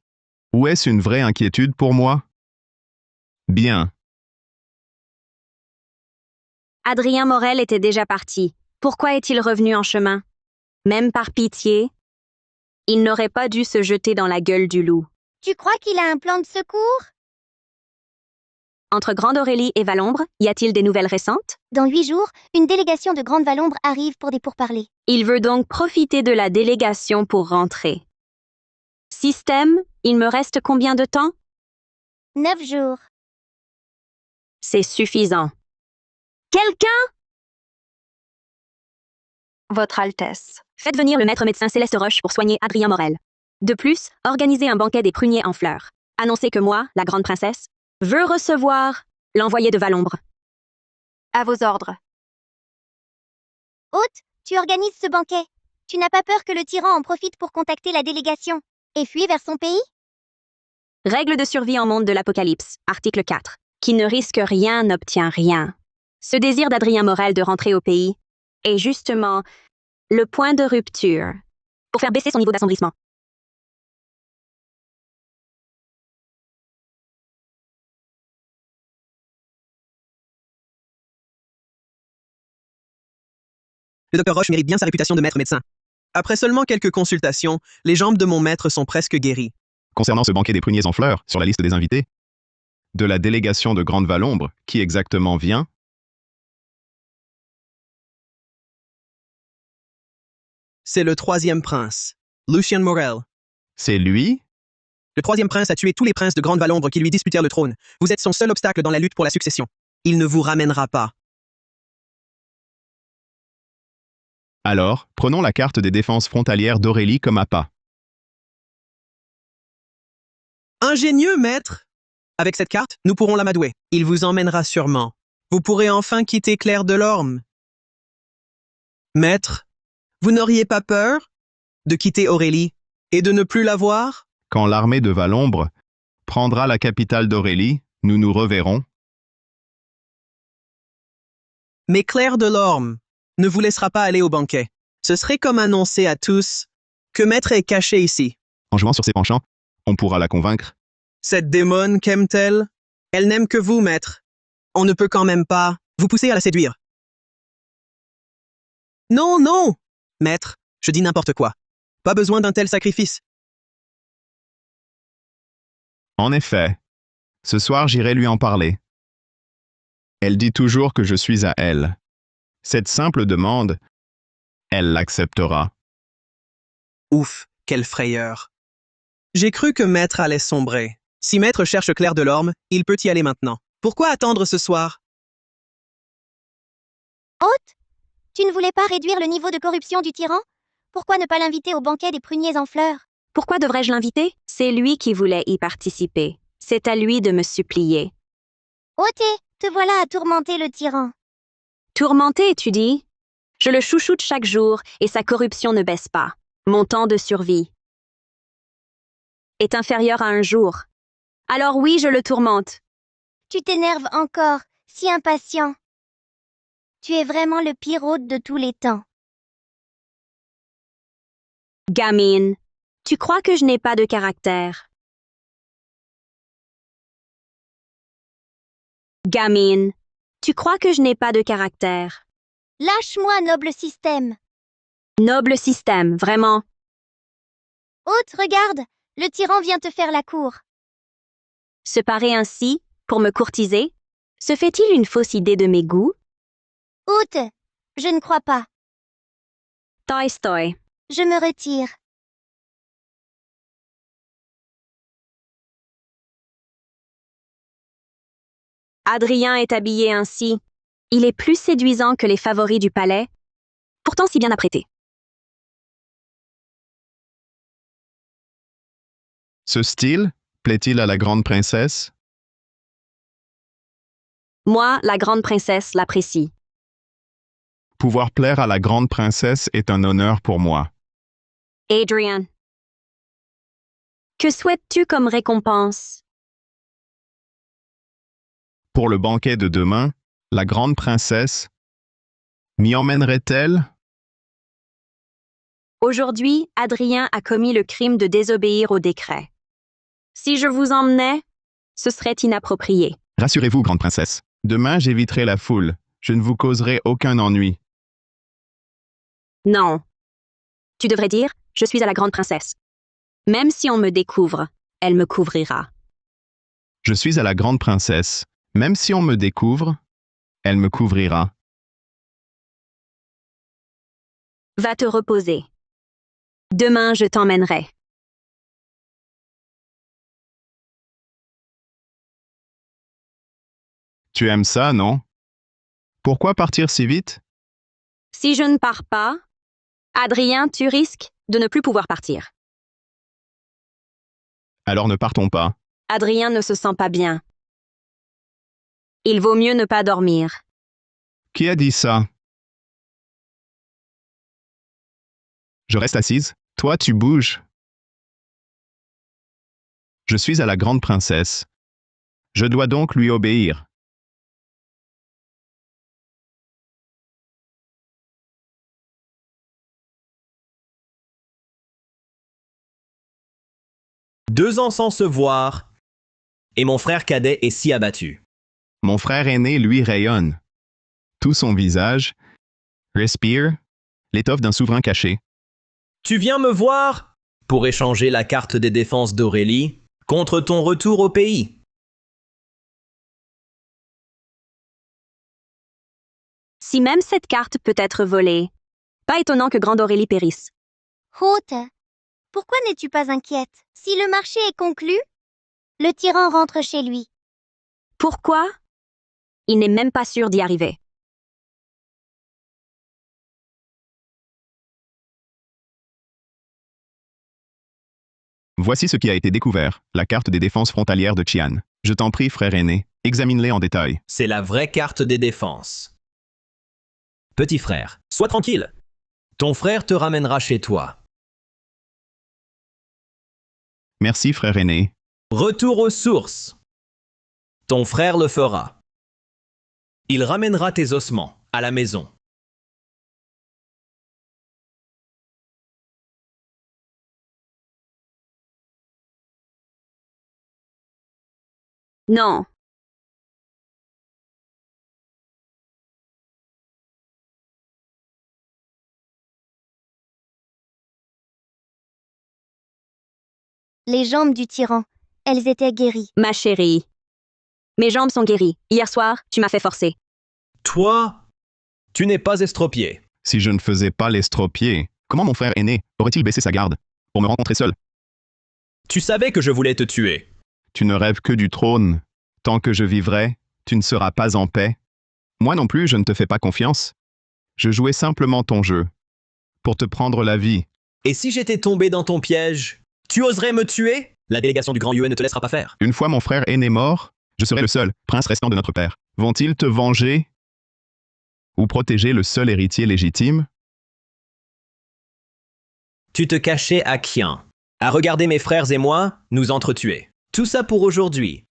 Ou est-ce une vraie inquiétude pour moi? Bien. Adrien Morel était déjà parti. Pourquoi est-il revenu en chemin? Même par pitié? Il n'aurait pas dû se jeter dans la gueule du loup. Tu crois qu'il a un plan de secours? Entre Grande Aurélie et Valombre, y a-t-il des nouvelles récentes? Dans 8 jours, une délégation de Grande Valombre arrive pour des pourparlers. Il veut donc profiter de la délégation pour rentrer. Système, il me reste combien de temps? 9 jours. C'est suffisant. Quelqu'un? Votre Altesse. Faites venir le maître médecin Céleste Roche pour soigner Adrien Morel. De plus, organisez un banquet des pruniers en fleurs. Annoncez que moi, la grande princesse, veux recevoir l'envoyé de Valombre. À vos ordres. Hôte, tu organises ce banquet. Tu n'as pas peur que le tyran en profite pour contacter la délégation et fuir vers son pays? Règle de survie en monde de l'Apocalypse, article 4. Qui ne risque rien n'obtient rien. Ce désir d'Adrien Morel de rentrer au pays est justement le point de rupture pour faire baisser son niveau d'assombrissement. Le docteur Roche mérite bien sa réputation de maître médecin. Après seulement quelques consultations, les jambes de mon maître sont presque guéries. Concernant ce banquet des pruniers en fleurs, sur la liste des invités, de la délégation de Grande Valombre, qui exactement vient? C'est le 3e prince, Lucien Morel. C'est lui? Le 3e prince a tué tous les princes de Grande Valombre qui lui disputèrent le trône. Vous êtes son seul obstacle dans la lutte pour la succession. Il ne vous ramènera pas. Alors, prenons la carte des défenses frontalières d'Aurélie comme appât. Ingénieux, maître! Avec cette carte, nous pourrons l'amadouer. Il vous emmènera sûrement. Vous pourrez enfin quitter Claire Delorme. Maître, vous n'auriez pas peur de quitter Aurélie et de ne plus la voir? Quand l'armée de Valombre prendra la capitale d'Aurélie, nous nous reverrons. Mais Claire Delorme ne vous laissera pas aller au banquet. Ce serait comme annoncer à tous que maître est caché ici. En jouant sur ses penchants, on pourra la convaincre. Cette démone qu'aime-t-elle? Elle n'aime que vous, maître. On ne peut quand même pas vous pousser à la séduire. Non, non! Maître, je dis n'importe quoi. Pas besoin d'un tel sacrifice. En effet, ce soir j'irai lui en parler. Elle dit toujours que je suis à elle. Cette simple demande, elle l'acceptera. Ouf, quelle frayeur. J'ai cru que maître allait sombrer. Si maître cherche Claire Delorme, il peut y aller maintenant. Pourquoi attendre ce soir? Hôte, tu ne voulais pas réduire le niveau de corruption du tyran? Pourquoi ne pas l'inviter au banquet des pruniers en fleurs? Pourquoi devrais-je l'inviter? C'est lui qui voulait y participer. C'est à lui de me supplier. Ôté, te voilà à tourmenter le tyran. Tourmenté, tu dis? Je le chouchoute chaque jour et sa corruption ne baisse pas. Mon temps de survie est inférieur à un jour. Alors oui, je le tourmente. Tu t'énerves encore, si impatient. Tu es vraiment le pire hôte de tous les temps. Gamine, tu crois que je n'ai pas de caractère? Gamine, tu crois que je n'ai pas de caractère? Lâche-moi, noble système. Noble système, vraiment. Hôte, regarde, le tyran vient te faire la cour. Se parer ainsi, pour me courtiser, se fait-il une fausse idée de mes goûts? Hôte, je ne crois pas. Toi, stoi. Je me retire. Adrien est habillé ainsi. Il est plus séduisant que les favoris du palais, pourtant si bien apprêté. Ce style plaît-il à la grande princesse? Moi, la grande princesse, l'apprécie. Pouvoir plaire à la grande princesse est un honneur pour moi. Adrien. Que souhaites-tu comme récompense? Pour le banquet de demain, la grande princesse m'y emmènerait-elle? Aujourd'hui, Adrien a commis le crime de désobéir au décret. Si je vous emmenais, ce serait inapproprié. Rassurez-vous, grande princesse. Demain, j'éviterai la foule. Je ne vous causerai aucun ennui. Non. Tu devrais dire, je suis à la grande princesse. Même si on me découvre, elle me couvrira. Je suis à la grande princesse. Même si on me découvre, elle me couvrira. Va te reposer. Demain, je t'emmènerai. Tu aimes ça, non? Pourquoi partir si vite? Si je ne pars pas, Adrien, tu risques de ne plus pouvoir partir. Alors ne partons pas. Adrien ne se sent pas bien. Il vaut mieux ne pas dormir. Qui a dit ça? Je reste assise. Toi, tu bouges. Je suis à la grande princesse. Je dois donc lui obéir. Deux ans sans se voir, et mon frère cadet est si abattu. Mon frère aîné, lui, rayonne. Tout son visage respire l'étoffe d'un souverain caché. Tu viens me voir pour échanger la carte des défenses d'Aurélie contre ton retour au pays. Si même cette carte peut être volée, pas étonnant que Grande Aurélie périsse. Haute, pourquoi n'es-tu pas inquiète? Si le marché est conclu, le tyran rentre chez lui. Pourquoi? Il n'est même pas sûr d'y arriver. Voici ce qui a été découvert, la carte des défenses frontalières de Qian. Je t'en prie, frère aîné, examine-les en détail. C'est la vraie carte des défenses. Petit frère, sois tranquille. Ton frère te ramènera chez toi. Merci, frère aîné. Retour aux sources. Ton frère le fera. Il ramènera tes ossements à la maison. Non. Les jambes du tyran, elles étaient guéries. Ma chérie. Mes jambes sont guéries. Hier soir, tu m'as fait forcer. Toi, tu n'es pas estropié. Si je ne faisais pas l'estropié, comment mon frère aîné aurait-il baissé sa garde pour me rencontrer seul? Tu savais que je voulais te tuer. Tu ne rêves que du trône. Tant que je vivrai, tu ne seras pas en paix. Moi non plus, je ne te fais pas confiance. Je jouais simplement ton jeu. Pour te prendre la vie. Et si j'étais tombé dans ton piège, tu oserais me tuer? La délégation du Grand Yue ne te laissera pas faire. Une fois mon frère aîné mort, je serai le seul prince restant de notre père. Vont-ils te venger? Ou protéger le seul héritier légitime? Tu te cachais à Qian, à regarder mes frères et moi nous entretuer. Tout ça pour aujourd'hui.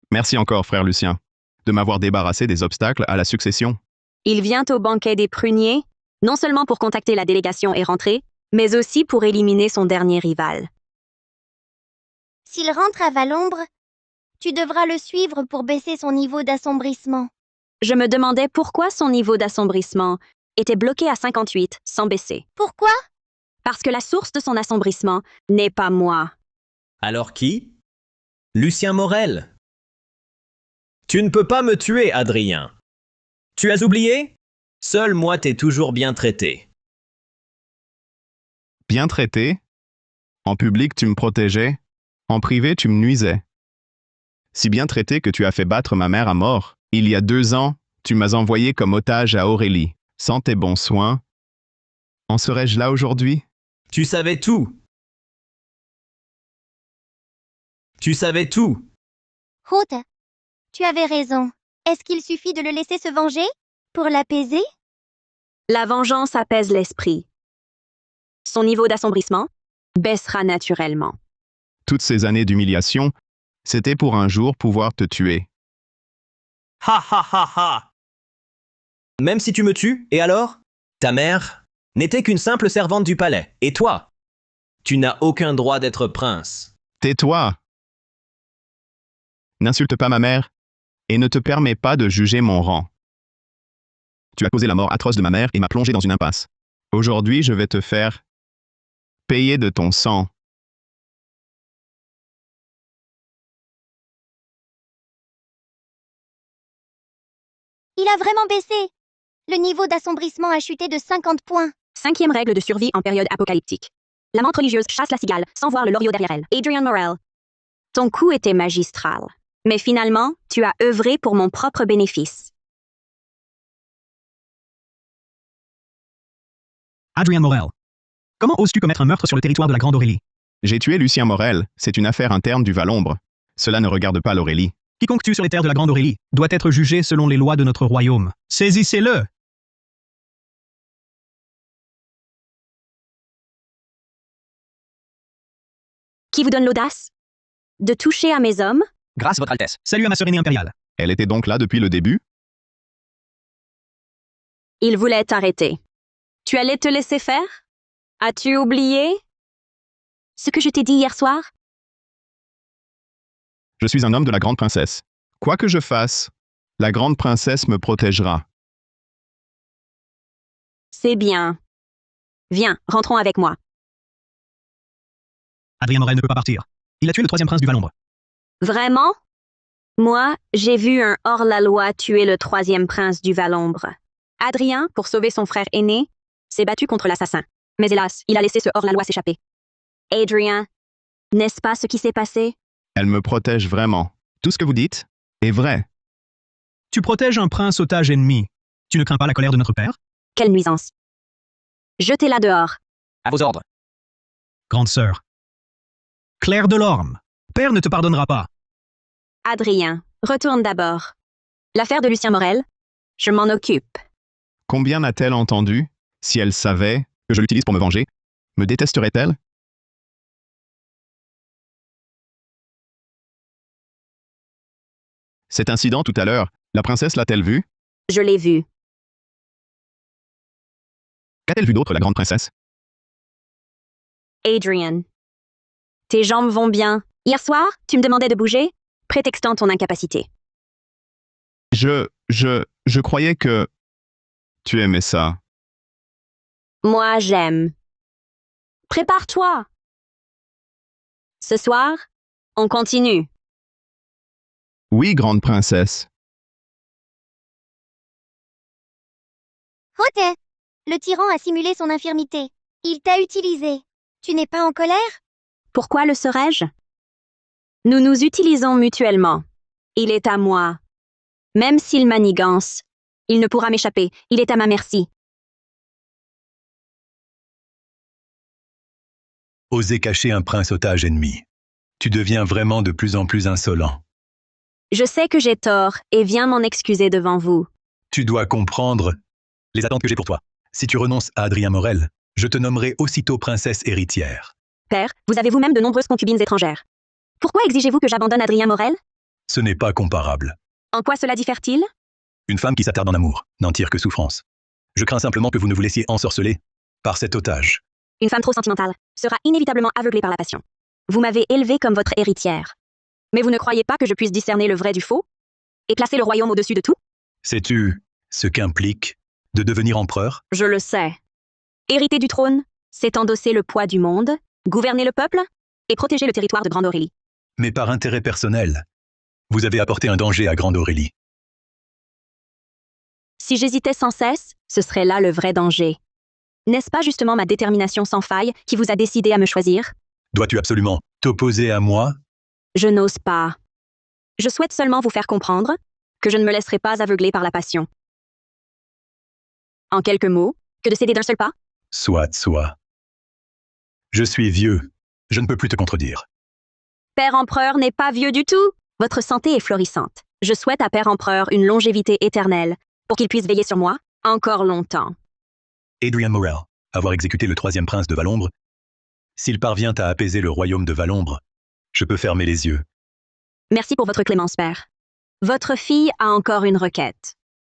Merci encore, frère Lucien, de m'avoir débarrassé des obstacles à la succession. Il vient au banquet des pruniers, non seulement pour contacter la délégation et rentrer, mais aussi pour éliminer son dernier rival. S'il rentre à Valombre, tu devras le suivre pour baisser son niveau d'assombrissement. Je me demandais pourquoi son niveau d'assombrissement était bloqué à 58 sans baisser. Pourquoi? Parce que la source de son assombrissement n'est pas moi. Alors qui? Lucien Morel. Tu ne peux pas me tuer, Adrien. Tu as oublié? Seul moi t'ai toujours bien traité. Bien traité? En public, tu me protégeais. En privé, tu me nuisais. Si bien traité que tu as fait battre ma mère à mort. Il y a 2 ans, tu m'as envoyé comme otage à Aurélie. Sans tes bons soins, en serais-je là aujourd'hui? Tu savais tout. Tu savais tout. Haute, tu avais raison. Est-ce qu'il suffit de le laisser se venger? Pour l'apaiser? La vengeance apaise l'esprit. Son niveau d'assombrissement baissera naturellement. Toutes ces années d'humiliation, c'était pour un jour pouvoir te tuer. Ha ha ha ha. Même si tu me tues, et alors? Ta mère n'était qu'une simple servante du palais. Et toi? Tu n'as aucun droit d'être prince. Tais-toi. N'insulte pas ma mère et ne te permets pas de juger mon rang. Tu as causé la mort atroce de ma mère et m'as plongé dans une impasse. Aujourd'hui, je vais te faire payer de ton sang. Il a vraiment baissé. Le niveau d'assombrissement a chuté de 50 points. 5e règle de survie en période apocalyptique. La menthe religieuse chasse la cigale sans voir le loriot derrière elle. Adrian Morel. Ton coup était magistral. Mais finalement, tu as œuvré pour mon propre bénéfice. Adrien Morel. Comment oses-tu commettre un meurtre sur le territoire de la Grande Aurélie? J'ai tué Lucien Morel, c'est une affaire interne du Val-Ombre. Cela ne regarde pas l'Aurélie. Quiconque tue sur les terres de la Grande Aurélie doit être jugé selon les lois de notre royaume. Saisissez-le! Qui vous donne l'audace de toucher à mes hommes? Grâce, Votre Altesse. Salut à ma sœur aînée impériale. Elle était donc là depuis le début? Il voulait t'arrêter. Tu allais te laisser faire? As-tu oublié ce que je t'ai dit hier soir? Je suis un homme de la grande princesse. Quoi que je fasse, la grande princesse me protégera. C'est bien. Viens, rentrons avec moi. Adrien Morel ne peut pas partir. Il a tué le 3e prince du Val-Ombre. Vraiment? Moi, j'ai vu un hors-la-loi tuer le 3e prince du Val-Ombre. Adrien, pour sauver son frère aîné, s'est battu contre l'assassin. Mais hélas, il a laissé ce hors-la-loi s'échapper. Adrien, n'est-ce pas ce qui s'est passé? Elle me protège vraiment. Tout ce que vous dites est vrai. Tu protèges un prince otage ennemi. Tu ne crains pas la colère de notre père? Quelle nuisance. Jetez-la dehors. À vos ordres. Grande sœur. Claire Delorme. Père ne te pardonnera pas. Adrien, retourne d'abord. L'affaire de Lucien Morel, je m'en occupe. Combien n'a-t-elle entendu? Si elle savait que je l'utilise pour me venger, me détesterait-elle? Cet incident tout à l'heure, la princesse l'a-t-elle vu? Je l'ai vu. Qu'a-t-elle vu d'autre, la grande princesse? Adrien. Tes jambes vont bien. Hier soir, tu me demandais de bouger, prétextant ton incapacité. Je croyais que tu aimais ça. Moi, j'aime. Prépare-toi. Ce soir, on continue. Oui, grande princesse. Rote, le tyran a simulé son infirmité. Il t'a utilisé. Tu n'es pas en colère? Pourquoi le serais-je? Nous nous utilisons mutuellement. Il est à moi. Même s'il manigance, il ne pourra m'échapper. Il est à ma merci. Oser cacher un prince otage ennemi. Tu deviens vraiment de plus en plus insolent. Je sais que j'ai tort et viens m'en excuser devant vous. Tu dois comprendre les attentes que j'ai pour toi. Si tu renonces à Adrien Morel, je te nommerai aussitôt princesse héritière. Père, vous avez vous-même de nombreuses concubines étrangères. Pourquoi exigez-vous que j'abandonne Adrien Morel? Ce n'est pas comparable. En quoi cela diffère-t-il? Une femme qui s'attarde en amour n'en tire que souffrance. Je crains simplement que vous ne vous laissiez ensorceler par cet otage. Une femme trop sentimentale sera inévitablement aveuglée par la passion. Vous m'avez élevée comme votre héritière. Mais vous ne croyez pas que je puisse discerner le vrai du faux? Et placer le royaume au-dessus de tout? Sais-tu ce qu'implique de devenir empereur? Je le sais. Hériter du trône, c'est endosser le poids du monde, gouverner le peuple et protéger le territoire de Grande Aurélie. Mais par intérêt personnel, vous avez apporté un danger à Grande Aurélie. Si j'hésitais sans cesse, ce serait là le vrai danger. N'est-ce pas justement ma détermination sans faille qui vous a décidé à me choisir? Dois-tu absolument t'opposer à moi? Je n'ose pas. Je souhaite seulement vous faire comprendre que je ne me laisserai pas aveugler par la passion. En quelques mots, que de céder d'un seul pas? Soit. Je suis vieux. Je ne peux plus te contredire. Père Empereur n'est pas vieux du tout. Votre santé est florissante. Je souhaite à Père Empereur une longévité éternelle pour qu'il puisse veiller sur moi encore longtemps. Adrien Morel, avoir exécuté le 3e prince de Val-Ombre, s'il parvient à apaiser le royaume de Val-Ombre, je peux fermer les yeux. Merci pour votre clémence, Père. Votre fille a encore une requête.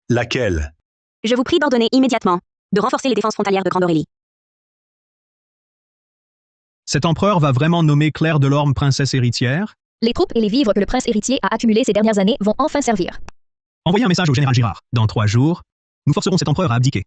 Laquelle? Je vous prie d'ordonner immédiatement de renforcer les défenses frontalières de Grande Aurélie. Cet empereur va vraiment nommer Claire Delorme princesse héritière? Les troupes et les vivres que le prince héritier a accumulés ces dernières années vont enfin servir. Envoyez un message au général Girard. Dans 3 jours, nous forcerons cet empereur à abdiquer.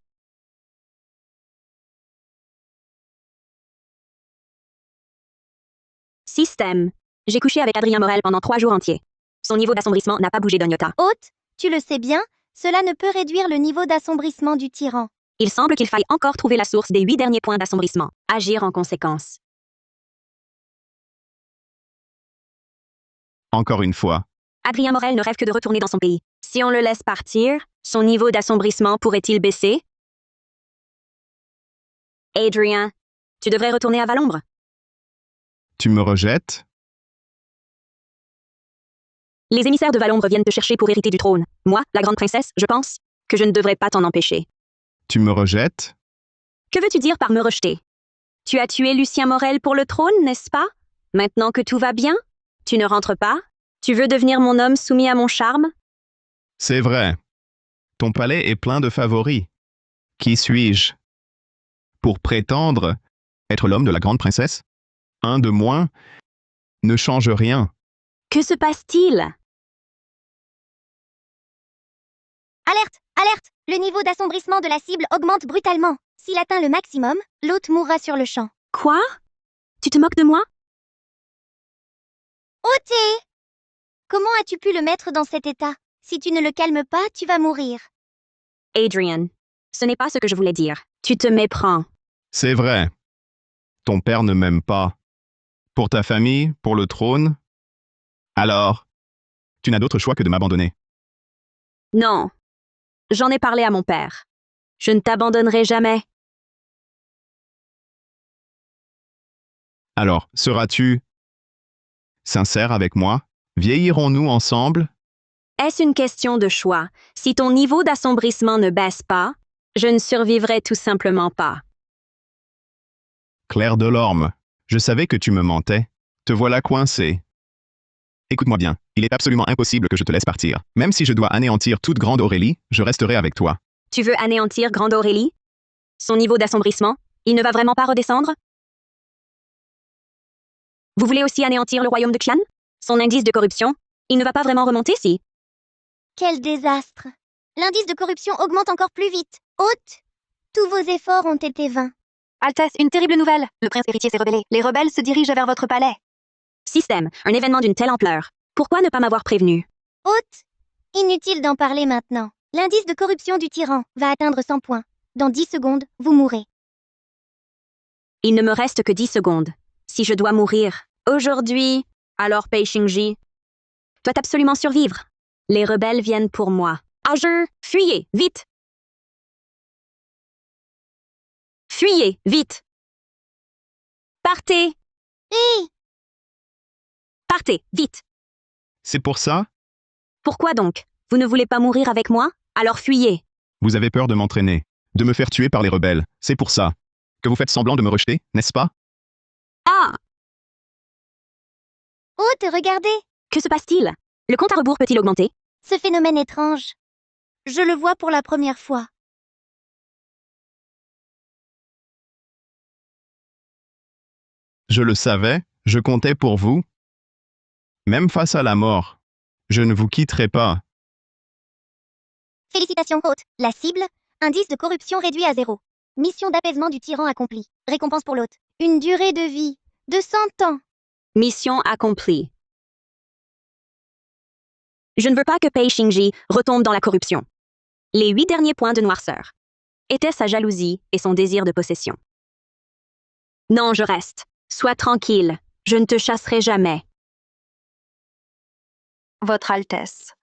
Système. J'ai couché avec Adrien Morel pendant 3 jours entiers. Son niveau d'assombrissement n'a pas bougé d'un iota. Hôte, tu le sais bien, cela ne peut réduire le niveau d'assombrissement du tyran. Il semble qu'il faille encore trouver la source des 8 derniers points d'assombrissement. Agir en conséquence. Encore une fois. Adrien Morel ne rêve que de retourner dans son pays. Si on le laisse partir, son niveau d'assombrissement pourrait-il baisser? Adrien, tu devrais retourner à Valombre. Tu me rejettes? Les émissaires de Valombre viennent te chercher pour hériter du trône. Moi, la grande princesse, je pense que je ne devrais pas t'en empêcher. Tu me rejettes? Que veux-tu dire par me rejeter? Tu as tué Lucien Morel pour le trône, n'est-ce pas? Maintenant que tout va bien, tu ne rentres pas? Tu veux devenir mon homme soumis à mon charme? C'est vrai. Ton palais est plein de favoris. Qui suis-je? Pour prétendre être l'homme de la grande princesse? Un de moins ne change rien. Que se passe-t-il? Alerte! Alerte! Le niveau d'assombrissement de la cible augmente brutalement. S'il atteint le maximum, l'hôte mourra sur le champ. Quoi? Tu te moques de moi? Ôtez! Comment as-tu pu le mettre dans cet état? Si tu ne le calmes pas, tu vas mourir. Adrian, ce n'est pas ce que je voulais dire. Tu te méprends. C'est vrai. Ton père ne m'aime pas. Pour ta famille, pour le trône. Alors, tu n'as d'autre choix que de m'abandonner. Non. J'en ai parlé à mon père. Je ne t'abandonnerai jamais. Alors, seras-tu sincère avec moi? Vieillirons-nous ensemble? Est-ce une question de choix? Si ton niveau d'assombrissement ne baisse pas, je ne survivrai tout simplement pas. Claire Delorme, je savais que tu me mentais. Te voilà coincé. Écoute-moi bien, il est absolument impossible que je te laisse partir. Même si je dois anéantir toute Grande Aurélie, je resterai avec toi. Tu veux anéantir Grande Aurélie? Son niveau d'assombrissement, il ne va vraiment pas redescendre? Vous voulez aussi anéantir le royaume de Qian? Son indice de corruption, il ne va pas vraiment remonter si? Quel désastre! L'indice de corruption augmente encore plus vite. Hôte! Tous vos efforts ont été vains. Altesse, une terrible nouvelle. Le prince héritier s'est rebellé. Les rebelles se dirigent vers votre palais. Système, un événement d'une telle ampleur. Pourquoi ne pas m'avoir prévenu? Hôte! Inutile d'en parler maintenant. L'indice de corruption du tyran va atteindre 100 points. Dans 10 secondes, vous mourrez. Il ne me reste que 10 secondes. Si je dois mourir aujourd'hui, alors Pei Xingji doit absolument survivre. Les rebelles viennent pour moi. Ageur, fuyez, vite! Fuyez, vite! Partez! Hé! Partez, vite! C'est pour ça? Pourquoi donc? Vous ne voulez pas mourir avec moi? Alors fuyez! Vous avez peur de m'entraîner, de me faire tuer par les rebelles. C'est pour ça que vous faites semblant de me rejeter, n'est-ce pas? Ah! Hôte, regardez! Que se passe-t-il? Le compte à rebours peut-il augmenter? Ce phénomène étrange. Je le vois pour la première fois. Je le savais, je comptais pour vous. Même face à la mort, je ne vous quitterai pas. Félicitations, hôte. La cible, indice de corruption réduit à 0. Mission d'apaisement du tyran accomplie. Récompense pour l'hôte. Une durée de vie de 100 ans. Mission accomplie. Je ne veux pas que Pei Xingji retombe dans la corruption. Les 8 derniers points de noirceur. Était sa jalousie et son désir de possession. Non, je reste. Sois tranquille. Je ne te chasserai jamais. Votre Altesse.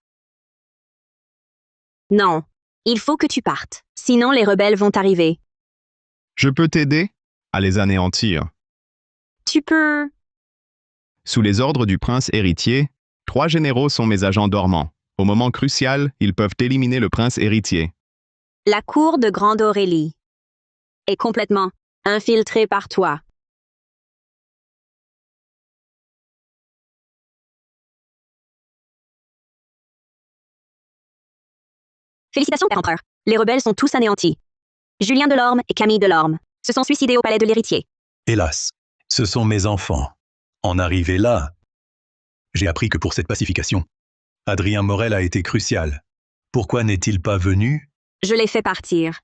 Non. Il faut que tu partes. Sinon, les rebelles vont arriver. Je peux t'aider à les anéantir. Tu peux... Sous les ordres du prince héritier, 3 généraux sont mes agents dormants. Au moment crucial, ils peuvent éliminer le prince héritier. La cour de Grande Aurélie est complètement infiltrée par toi. Félicitations, Père Empereur. Les rebelles sont tous anéantis. Julien Delorme et Camille Delorme se sont suicidés au palais de l'héritier. Hélas, ce sont mes enfants. En arrivé là, j'ai appris que pour cette pacification, Adrien Morel a été crucial. Pourquoi n'est-il pas venu? Je l'ai fait partir.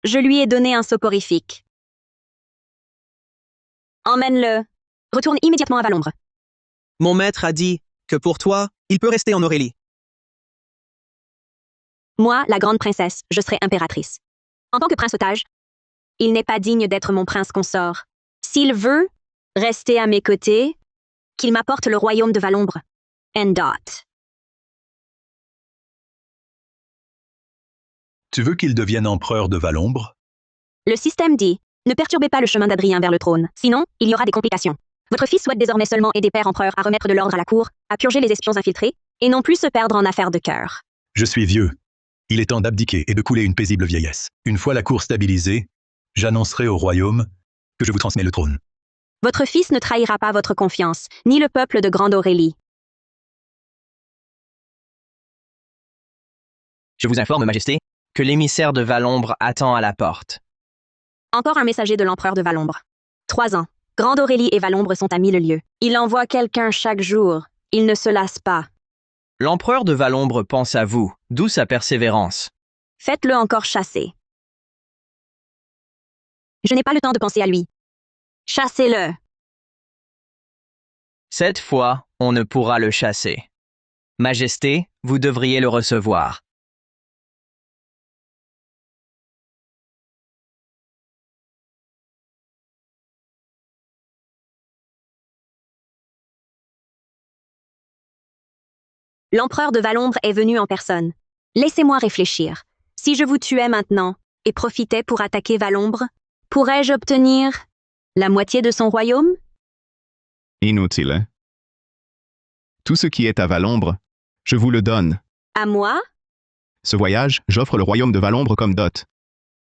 Je lui ai donné un soporifique. Emmène-le. Retourne immédiatement à Valombre. Mon maître a dit que pour toi, il peut rester en Aurélie. Moi, la grande princesse, je serai impératrice. En tant que prince otage, il n'est pas digne d'être mon prince consort. S'il veut rester à mes côtés, qu'il m'apporte le royaume de Valombre. Tu veux qu'il devienne empereur de Valombre? Le système dit, ne perturbez pas le chemin d'Adrien vers le trône, sinon, il y aura des complications. Votre fils souhaite désormais seulement aider Père Empereur à remettre de l'ordre à la cour, à purger les espions infiltrés, et non plus se perdre en affaires de cœur. Je suis vieux. Il est temps d'abdiquer et de couler une paisible vieillesse. Une fois la cour stabilisée, j'annoncerai au royaume que je vous transmets le trône. Votre fils ne trahira pas votre confiance, ni le peuple de Grande Aurélie. Je vous informe, Majesté, que l'émissaire de Valombre attend à la porte. Encore un messager de l'empereur de Valombre. 3 ans. Grande Aurélie et Valombre sont à 1000 lieues. Il envoie quelqu'un chaque jour. Il ne se lasse pas. L'empereur de Valombre pense à vous, d'où sa persévérance. Faites-le encore chasser. Je n'ai pas le temps de penser à lui. Chassez-le. Cette fois, on ne pourra le chasser. Majesté, vous devriez le recevoir. L'empereur de Valombre est venu en personne. Laissez-moi réfléchir. Si je vous tuais maintenant et profitais pour attaquer Valombre, pourrais-je obtenir la moitié de son royaume? Inutile. Tout ce qui est à Valombre, je vous le donne. À moi? Ce voyage, j'offre le royaume de Valombre comme dot.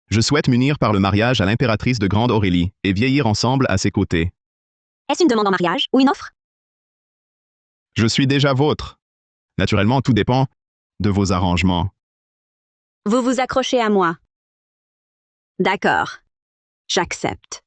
Je souhaite m'unir par le mariage à l'impératrice de Grande Aurélie et vieillir ensemble à ses côtés. Est-ce une demande en mariage ou une offre? Je suis déjà vôtre. Naturellement, tout dépend de vos arrangements. Vous vous accrochez à moi. D'accord. J'accepte.